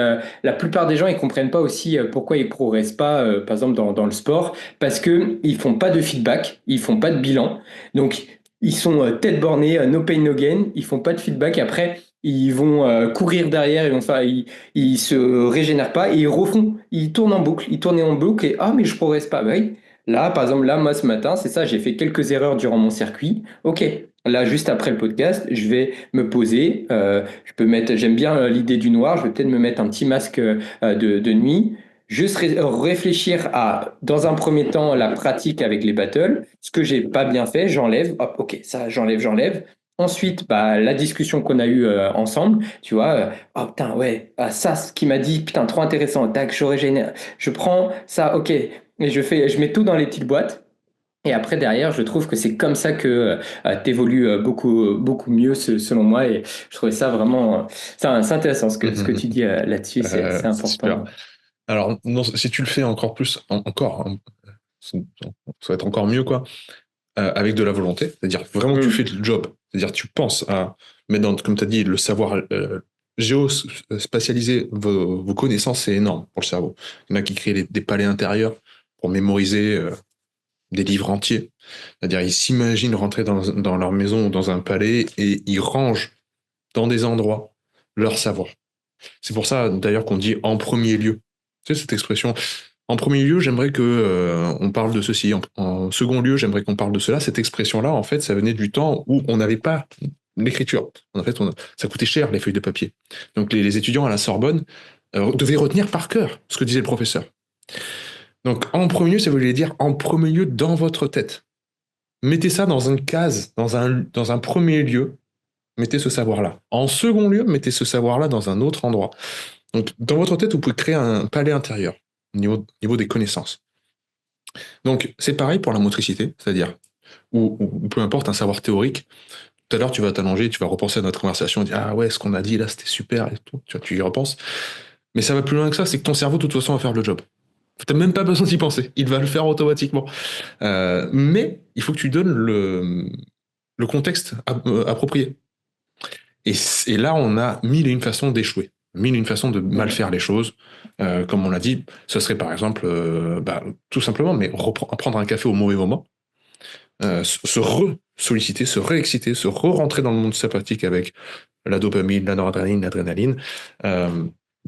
La plupart des gens, ils comprennent pas aussi pourquoi ils progressent pas, par exemple, dans le sport, parce que ils font pas de feedback, ils font pas de bilan. Donc, ils sont tête bornée, no pain, no gain. Ils font pas de feedback. Après, ils vont courir derrière. Ils se régénèrent pas et ils refont. Ils tournent en boucle. Ils tournent en boucle et ah, mais je progresse pas. Bah oui. Là, par exemple, là, moi, ce matin, c'est ça. J'ai fait quelques erreurs durant mon circuit. OK. Là, juste après le podcast, je vais me poser. Je peux mettre. J'aime bien l'idée du noir. Je vais peut-être me mettre un petit masque de nuit. Juste réfléchir à, dans un premier temps, la pratique avec les battles. Ce que j'ai pas bien fait, j'enlève. Hop, ok, ça, j'enlève. Ensuite, bah, la discussion qu'on a eue ensemble, tu vois, oh putain, ouais, ah, ça, ce qu'il m'a dit, putain, trop intéressant, tac, je prends ça, ok, et je mets tout dans les petites boîtes. Et après, derrière, je trouve que c'est comme ça que tu évolues beaucoup, beaucoup mieux, selon moi. Et je trouvais ça vraiment, c'est intéressant ce que tu dis là-dessus, c'est C'est super. important. Alors, non, si tu le fais encore plus, encore, hein, ça va être encore mieux, quoi, avec de la volonté, c'est-à-dire vraiment tu fais Mm. le job, c'est-à-dire tu penses à mettre dans, comme tu as dit, le savoir géospatialiser vos connaissances, c'est énorme pour le cerveau. Il y en a qui créent des palais intérieurs pour mémoriser des livres entiers, c'est-à-dire ils s'imaginent rentrer dans leur maison ou dans un palais et ils rangent dans des endroits leur savoir. C'est pour ça d'ailleurs qu'on dit en premier lieu. Tu sais cette expression. En premier lieu, j'aimerais que on parle de ceci. En second lieu, j'aimerais qu'on parle de cela. Cette expression-là, en fait, ça venait du temps où on n'avait pas l'écriture. En fait, ça coûtait cher les feuilles de papier. Donc les étudiants à la Sorbonne devaient retenir par cœur ce que disait le professeur. Donc en premier lieu, ça voulait dire en premier lieu dans votre tête. Mettez ça dans une case, dans un premier lieu. Mettez ce savoir-là. En second lieu, mettez ce savoir-là dans un autre endroit. Donc, dans votre tête, vous pouvez créer un palais intérieur au niveau des connaissances. Donc, c'est pareil pour la motricité, c'est-à-dire, ou peu importe, un savoir théorique. Tout à l'heure, tu vas t'allonger, tu vas repenser à notre conversation et dire ah ouais, ce qu'on a dit là, c'était super et tout. Tu y repenses. Mais ça va plus loin que ça, c'est que ton cerveau, de toute façon, va faire le job. Tu n'as même pas besoin d'y penser. Il va le faire automatiquement. Mais il faut que tu donnes le contexte approprié. Et là, on a mille et une façons d'échouer, mille et une façons de mal faire les choses. Comme on l'a dit, ce serait par exemple, tout simplement, mais prendre un café au mauvais moment, se re-solliciter, se réexciter, se re-rentrer dans le monde sympathique avec la dopamine, la noradrénaline, l'adrénaline.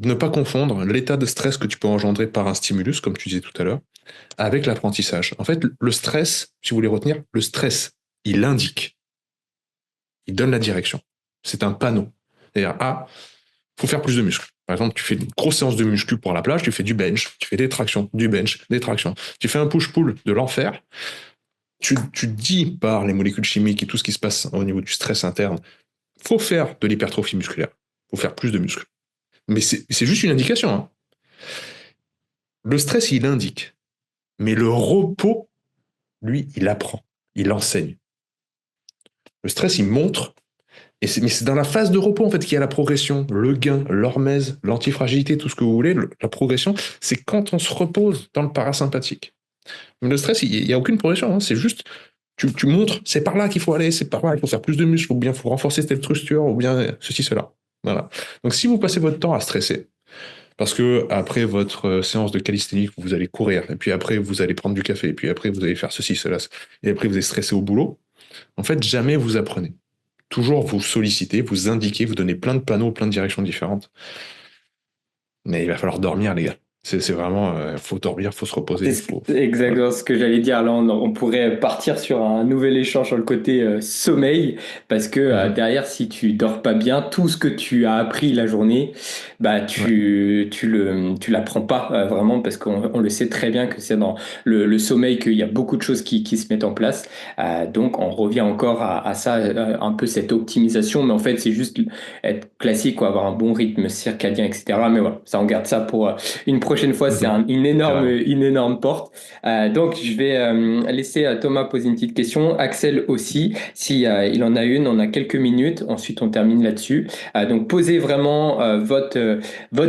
Ne pas confondre l'état de stress que tu peux engendrer par un stimulus, comme tu disais tout à l'heure, avec l'apprentissage. En fait, le stress, si vous voulez retenir, le stress, il indique, il donne la direction. C'est un panneau. C'est-à-dire, ah, faut faire plus de muscles. Par exemple, tu fais une grosse séance de muscu pour la plage, tu fais du bench, tu fais des tractions, du bench, des tractions. Tu fais un push-pull de l'enfer. Tu dis par les molécules chimiques et tout ce qui se passe au niveau du stress interne, faut faire de l'hypertrophie musculaire, faut faire plus de muscles. Mais c'est juste une indication. Hein. Le stress, il indique. Mais le repos, lui, il apprend, il enseigne. Le stress, il montre. Mais c'est dans la phase de repos en fait qu'il y a la progression, le gain, l'hormèse, l'antifragilité, tout ce que vous voulez. La progression, c'est quand on se repose dans le parasympathique. Mais le stress, il n'y a aucune progression. Hein, c'est juste, tu montres, c'est par là qu'il faut aller, c'est par là, il faut faire plus de muscles, ou bien il faut renforcer telle structure, ou bien ceci, cela. Voilà. Donc, si vous passez votre temps à stresser, parce que après votre séance de calisthénie, vous allez courir, et puis après, vous allez prendre du café, et puis après, vous allez faire ceci, cela, et après, vous allez stresser au boulot, en fait, jamais vous apprenez. Toujours vous sollicitez, vous indiquez, vous donnez plein de panneaux, plein de directions différentes. Mais il va falloir dormir, les gars. C'est vraiment, faut dormir, faut se reposer, faut. C'est exactement ce que j'allais dire. Là, on pourrait partir sur un nouvel échange sur le côté sommeil, parce que Mhm. derrière, si tu dors pas bien, tout ce que tu as appris la journée, bah, Ouais. tu l'apprends pas vraiment, parce qu'on le sait très bien que c'est dans le sommeil qu'il y a beaucoup de choses qui se mettent en place. Donc, on revient encore à ça, un peu cette optimisation, mais en fait, c'est juste être classique, quoi, avoir un bon rythme circadien, etc. Mais voilà, ça, on garde ça pour une prochaine fois. C'est Mhm. Carrément. une énorme porte. Donc, je vais laisser Thomas poser une petite question. Axel aussi, si il en a une, on a quelques minutes. Ensuite, on termine là-dessus. Donc, posez vraiment votre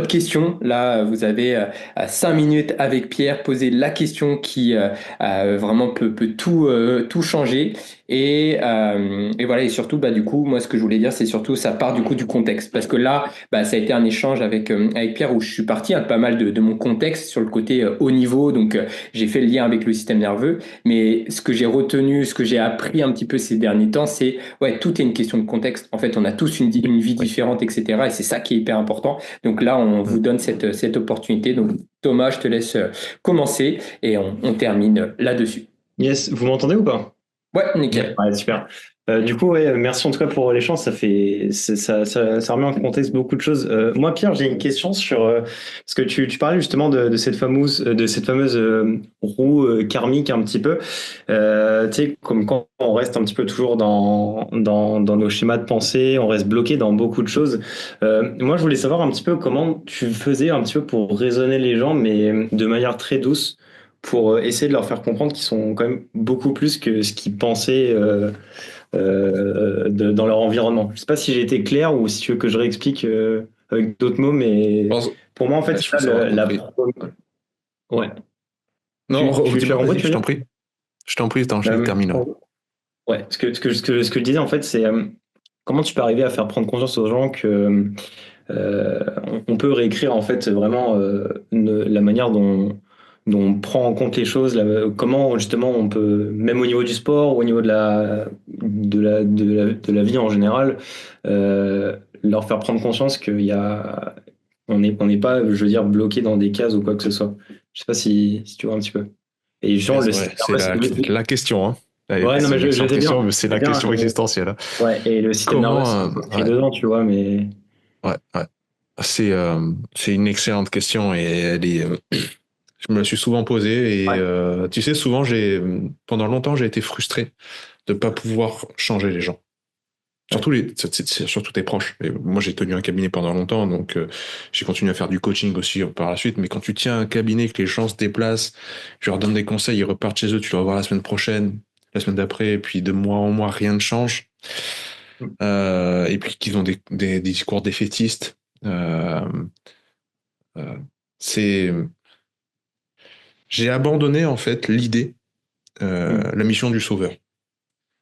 question. Là, vous avez 5 minutes avec Pierre. Posez la question qui vraiment peut tout changer. Et voilà, et surtout, bah, du coup, moi, ce que je voulais dire, c'est surtout, ça part du coup du contexte. Parce que là, bah, ça a été un échange avec Pierre où je suis parti pas mal de mon contexte sur le côté haut niveau. Donc, j'ai fait le lien avec le système nerveux. Mais ce que j'ai retenu, ce que j'ai appris un petit peu ces derniers temps, c'est, ouais, tout est une question de contexte. En fait, on a tous une vie Oui. différente, etc. Et c'est ça qui est hyper important. Donc là, on vous Mhm. donne cette opportunité. Donc, Thomas, je te laisse commencer et on termine là-dessus. Yes, vous m'entendez ou pas? Ouais, nickel. Ouais, super. Du coup, ouais, merci en tout cas pour l'échange. Ça remet en contexte beaucoup de choses. Moi, Pierre, j'ai une question sur parce que tu parlais justement de cette fameuse roue karmique un petit peu. Tu sais, comme quand on reste un petit peu toujours dans nos schémas de pensée, on reste bloqué dans beaucoup de choses. Moi, je voulais savoir un petit peu comment tu faisais un petit peu pour raisonner les gens, mais de manière très douce pour essayer de leur faire comprendre qu'ils sont quand même beaucoup plus que ce qu'ils pensaient dans leur environnement. Je sais pas si j'ai été clair ou si tu veux que je réexplique avec d'autres mots, mais Pense- pour moi, en fait, Ouais, c'est je ça pense avoir la compris. Ouais. Ouais. Non, Tu as dis-moi, compris, vas-y, tu je veux t'en dire? prie. Je t'en prie, attends, je Euh, termine. Ouais. ouais. Ce que je disais, en fait, c'est comment tu peux arriver à faire prendre conscience aux gens que on peut réécrire en fait vraiment la manière dont on prend en compte les choses, comment justement on peut, même au niveau du sport ou au niveau de la vie en général, leur faire prendre conscience on n'est pas, je veux dire, bloqué dans des cases ou quoi que ce soit. Je sais pas si tu vois un petit peu. Et genre, Yes, ouais, c'est la question, hein. Allez, Ouais, non, c'est mais une je excellente sais question, bien. mais c'est Je sais la bien. question existentielle, hein. Ouais, et le système nerveux, Comment, c'est inscrit ouais, dedans, tu vois, mais. ouais, ouais. C'est une excellente question et je me la suis souvent posée et Ouais. tu sais, souvent, pendant longtemps, j'ai été frustré de pas pouvoir changer les gens. Ouais. Surtout tes proches. Et moi, j'ai tenu un cabinet pendant longtemps, donc j'ai continué à faire du coaching aussi par la suite. Mais quand tu tiens un cabinet, que les gens se déplacent, tu leur donnes des conseils, ils repartent chez eux, tu les revois la semaine prochaine, la semaine d'après, et puis de mois en mois, rien ne change. Et puis qu'ils ont des discours défaitistes. Euh, euh, c'est, j'ai abandonné en fait l'idée, Mm. la mission du sauveur.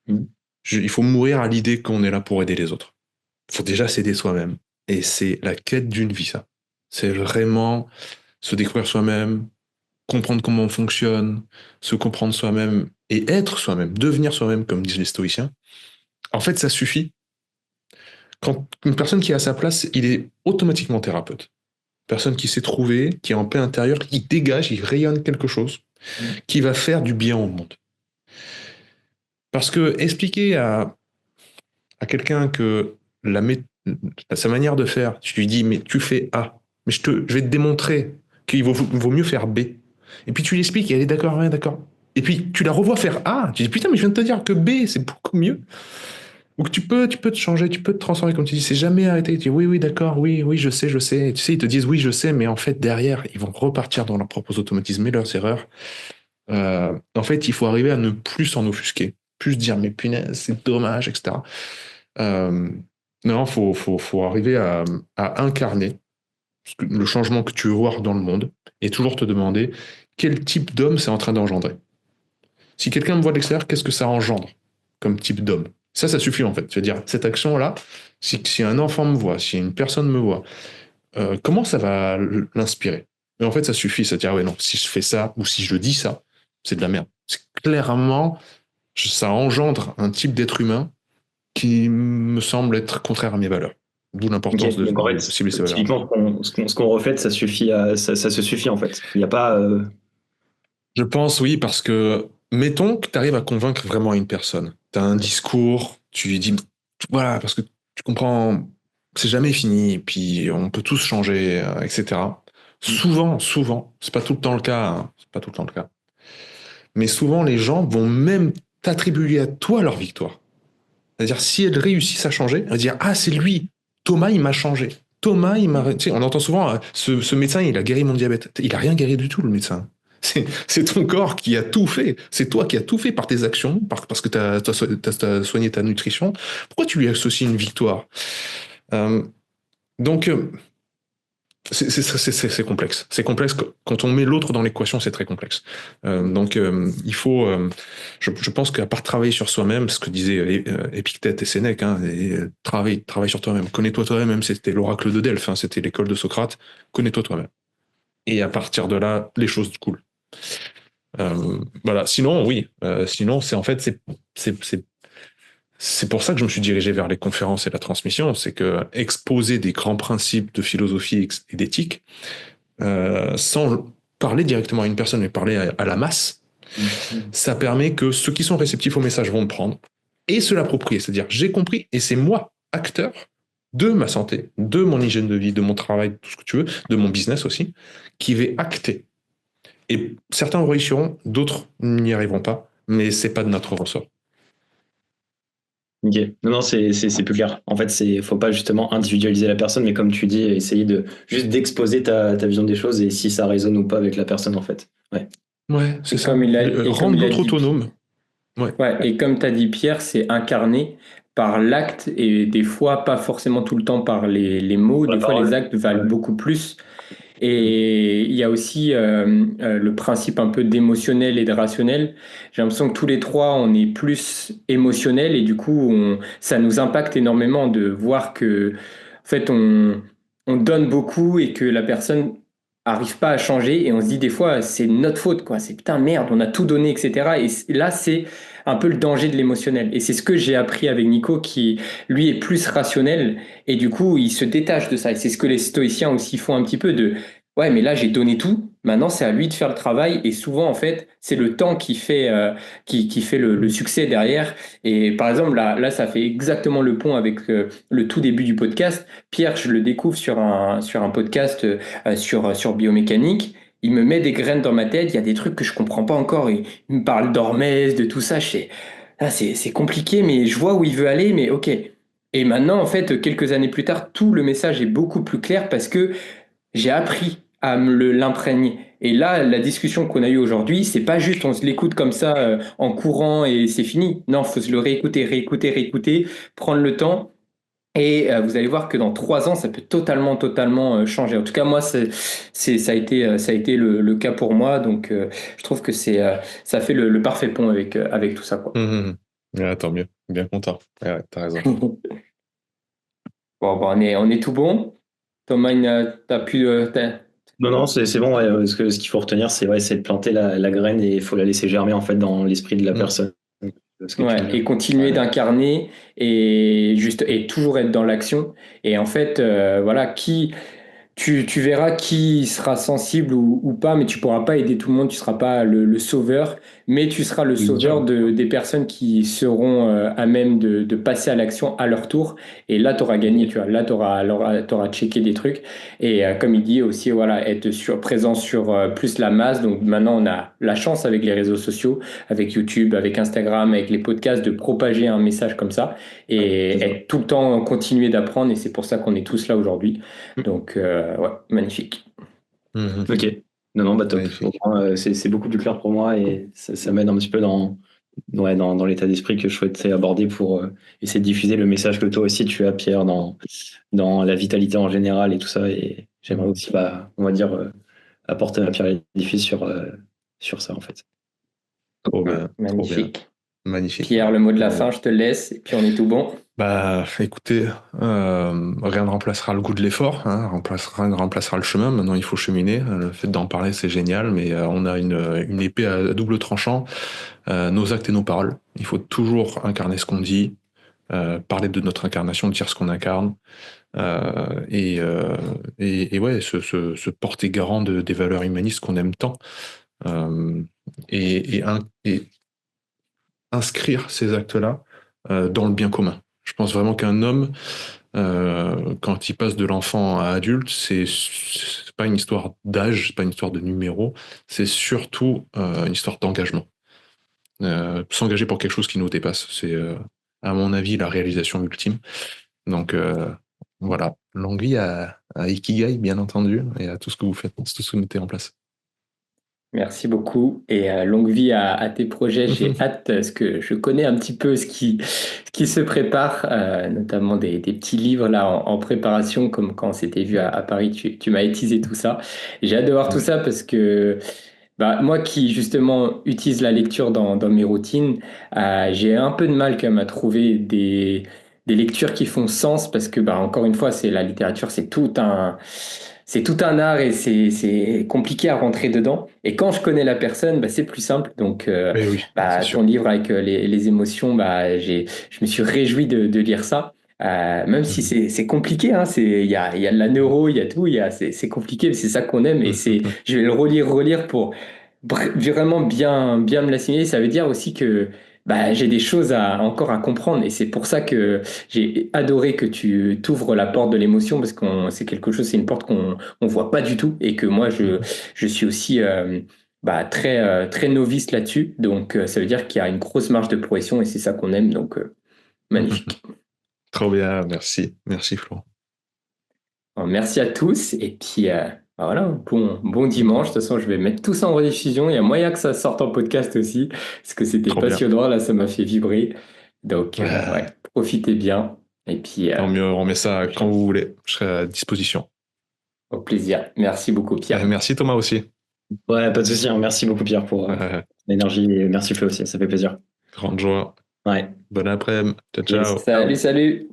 Mm. Il faut mourir à l'idée qu'on est là pour aider les autres. Il faut déjà s'aider soi-même. Et c'est la quête d'une vie, ça. C'est vraiment se découvrir soi-même, comprendre comment on fonctionne, se comprendre soi-même et être soi-même, devenir soi-même, comme disent les stoïciens. En fait, ça suffit. Quand une personne qui est à sa place, il est automatiquement thérapeute. Personne qui s'est trouvé, qui est en paix intérieure, qui dégage, il rayonne quelque chose, Mm. qui va faire du bien au monde. Parce que expliquer à quelqu'un que sa manière de faire, tu lui dis, mais tu fais A, mais je vais te démontrer qu'il vaut mieux faire B. Et puis tu lui expliques, et elle est d'accord, ouais, d'accord. Et puis tu la revois faire A, tu dis, putain, mais je viens de te dire que B, c'est beaucoup mieux. Ou que tu peux te changer, tu peux te transformer, comme tu dis, c'est jamais arrêté. Tu dis, oui, oui, d'accord, oui, oui, je sais, je sais. Et tu sais, ils te disent, oui, je sais, mais en fait, derrière, ils vont repartir dans leurs propres automatismes et leurs erreurs. En fait, il faut arriver à ne plus s'en offusquer, plus se dire, mais punaise, c'est dommage, etc. Euh, non, faut arriver à incarner le changement que tu veux voir dans le monde et toujours te demander quel type d'homme c'est en train d'engendrer. Si quelqu'un me voit de l'extérieur, qu'est-ce que ça engendre comme type d'homme? Ça suffit en fait. Tu veux dire, cette action-là, si un enfant me voit, si une personne me voit, comment ça va l'inspirer? Et en fait, ça suffit, ça dire, ouais, non, si je fais ça ou si je dis ça, c'est de la merde. Clairement, ça engendre un type d'être humain qui me semble être contraire à mes valeurs. D'où l'importance Ok, donc en de fait, cibler ces valeurs. typiquement, ce qu'on reflète, ça suffit ça se suffit en fait. Il n'y a pas. Je pense oui, parce que mettons que tu arrives à convaincre vraiment une personne. Tu as un discours, tu lui dis, voilà, parce que tu comprends, c'est jamais fini, puis on peut tous changer, etc. Souvent, c'est pas tout le temps le cas, hein, c'est pas tout le temps le cas. Mais souvent, les gens vont même t'attribuer à toi leur victoire. C'est-à-dire, si elles réussissent à changer, elles vont dire, ah, c'est lui, Thomas, il m'a changé. Thomas, il m'a. Tu sais, on entend souvent, ce médecin, il a guéri mon diabète. Il a rien guéri du tout, le médecin. C'est ton corps qui a tout fait. C'est toi qui as tout fait par tes actions, parce que tu as soigné ta nutrition. Pourquoi tu lui associes une victoire? Euh, donc, c'est complexe. C'est complexe. Quand on met l'autre dans l'équation, c'est très complexe. Il faut. Je pense qu'à part travailler sur soi-même, ce que disaient Épictète et Sénèque, hein, travaille sur toi-même. Connais-toi toi-même, même c'était l'oracle de Delphes, hein, c'était l'école de Socrate. Connais-toi toi-même. Et à partir de là, les choses coulent. Voilà. Sinon, oui. Sinon, c'est en fait, c'est pour ça que je me suis dirigé vers les conférences et la transmission. C'est que exposer des grands principes de philosophie et d'éthique, sans parler directement à une personne, mais parler à la masse, ça permet que ceux qui sont réceptifs au message vont le prendre et se l'approprier. C'est-à-dire, j'ai compris et c'est moi, acteur de ma santé, de mon hygiène de vie, de mon travail, de tout ce que tu veux, de mon business aussi, qui vais acter. Et certains réussiront, d'autres n'y arriveront pas, mais c'est pas de notre ressort. Ok. Non, c'est plus clair. En fait, faut pas justement individualiser la personne, mais comme tu dis, essayer de juste d'exposer ta vision des choses et si ça résonne ou pas avec la personne, en fait. Ouais. Ouais, c'est Et ça. comme Rendre il a l'autre dit, autonome. Ouais. ouais, et comme tu as dit, Pierre, c'est incarné par l'acte et des fois, pas forcément tout le temps par les mots. La Des fois, les parole. actes valent Ouais. beaucoup plus. Et il y a aussi le principe un peu d'émotionnel et de rationnel. J'ai l'impression que tous les trois, on est plus émotionnel et du coup, ça nous impacte énormément de voir que, en fait, on donne beaucoup et que la personne arrive pas à changer et on se dit des fois, c'est notre faute, quoi. C'est putain, merde, on a tout donné, etc. Et là, c'est un peu le danger de l'émotionnel. Et c'est ce que j'ai appris avec Nico qui, lui, est plus rationnel et du coup, il se détache de ça. Et c'est ce que les stoïciens aussi font un petit peu de ouais, mais là, j'ai donné tout. Maintenant, c'est à lui de faire le travail. Et souvent, en fait, c'est le temps qui fait le succès derrière. Et par exemple, là, ça fait exactement le pont avec le tout début du podcast. Pierre, je le découvre sur un podcast sur biomécanique. Il me met des graines dans ma tête. Il y a des trucs que je comprends pas encore. Il me parle d'hormèse, de tout ça. C'est compliqué, mais je vois où il veut aller. Mais ok. Et maintenant, en fait, quelques années plus tard, tout le message est beaucoup plus clair parce que j'ai appris à l'imprégner. Et là, la discussion qu'on a eue aujourd'hui, c'est pas juste on se l'écoute comme ça en courant et c'est fini. Non, faut se le réécouter, réécouter, réécouter, prendre le temps. Et vous allez voir que dans 3 ans, ça peut totalement changer. En tout cas, moi, ça a été le cas pour moi. Donc, je trouve que ça fait le parfait pont avec tout ça, quoi. Ouais, tant mieux. Bien content. Ouais, t'as raison. Bon, on est tout bon. Thomas, t'as pu, Non, non, c'est bon. Ouais. Ce qu'il faut retenir, c'est de planter la graine et il faut la laisser germer en fait dans l'esprit de la personne. Ce que tu ouais, viens de et dire. continuer Ouais. d'incarner et toujours être dans l'action. Et en fait, voilà, tu verras qui sera sensible ou pas, mais tu pourras pas aider tout le monde, tu seras pas le sauveur, mais tu seras le Bien sauveur sûr. des personnes qui seront à même de passer à l'action à leur tour. Et là, tu auras gagné, tu vois. Là, tu auras checké des trucs. Et comme il dit aussi, voilà, être présent sur plus la masse. Donc maintenant, on a la chance avec les réseaux sociaux, avec YouTube, avec Instagram, avec les podcasts, de propager un message comme ça et C'est ça. être tout le temps continuer d'apprendre. Et c'est pour ça qu'on est tous là aujourd'hui. Donc, ouais, magnifique. Ok. Non, non, bah top. Au Magnifique. moins, c'est beaucoup plus clair pour moi et ça m'aide un petit peu dans l'état d'esprit que je souhaitais aborder pour essayer de diffuser le message que toi aussi tu as, Pierre, dans la vitalité en général et tout ça. Et j'aimerais aussi, bah, on va dire, apporter ma pierre à l'édifice sur ça, en fait. Trop Ouais, bien. Trop bien. magnifique. Magnifique. Pierre, le mot de la fin, je te le laisse, et puis on est tout bon. Bah, écoutez, rien ne remplacera le goût de l'effort, hein, rien ne remplacera le chemin. Maintenant, il faut cheminer. Le fait d'en parler, c'est génial, mais on a une épée à double tranchant. Nos actes et nos paroles. Il faut toujours incarner ce qu'on dit, parler de notre incarnation, dire ce qu'on incarne, et ouais, se porter garant des valeurs humanistes qu'on aime tant, euh, et inscrire ces actes-là dans le bien commun. Je pense vraiment qu'un homme, quand il passe de l'enfant à adulte, c'est pas une histoire d'âge, c'est pas une histoire de numéro, c'est surtout une histoire d'engagement. S'engager pour quelque chose qui nous dépasse, c'est à mon avis la réalisation ultime. Donc voilà, longue vie à Ikigai, bien entendu, et à tout ce que vous faites, tout ce que vous mettez en place. Merci beaucoup et longue vie à tes projets. J'ai hâte parce que je connais un petit peu ce qui se prépare, notamment des petits livres là en préparation, comme quand on s'était vu à Paris, tu m'as teasé tout ça. Et j'ai hâte de voir tout ça parce que bah, moi qui justement utilise la lecture dans mes routines, j'ai un peu de mal quand même à trouver des lectures qui font sens parce que bah, encore une fois, c'est la littérature, c'est tout un art et c'est compliqué à rentrer dedans. Et quand je connais la personne, bah, c'est plus simple. Donc, Mais oui, c'est bah, sûr. ton livre avec les émotions, bah, je me suis réjoui de lire ça. Même si Mhm. c'est compliqué, hein, il y a de la neuro, il y a tout, c'est compliqué, mais c'est ça qu'on aime. Et je vais le relire pour vraiment bien me l'assimiler. Ça veut dire aussi que bah, j'ai des choses encore à comprendre. Et c'est pour ça que j'ai adoré que tu t'ouvres la porte de l'émotion parce que c'est quelque chose, c'est une porte qu'on voit pas du tout et que moi je suis aussi bah, très novice là-dessus. Donc ça veut dire qu'il y a une grosse marge de progression et c'est ça qu'on aime. Donc magnifique. Trop bien, merci. Merci Flo. Alors, merci à tous et puis bah, voilà, bon dimanche. De toute façon, je vais mettre tout ça en rediffusion. Il y a moyen que ça sorte en podcast aussi parce que c'était Trop bien. passionnant. Là, ça m'a fait vibrer. Donc ouais, Ouais, profitez bien et puis tant mieux, on met ça puis quand vous voulez. Je serai à disposition. au plaisir. Merci beaucoup, Pierre. Merci Thomas aussi. Ouais, pas de souci, hein. Merci beaucoup, Pierre, pour l'énergie et merci, Flo aussi. Ça fait plaisir. Grande joie. Ouais. Bon après-midi. Ciao, Yes. ciao. Salut.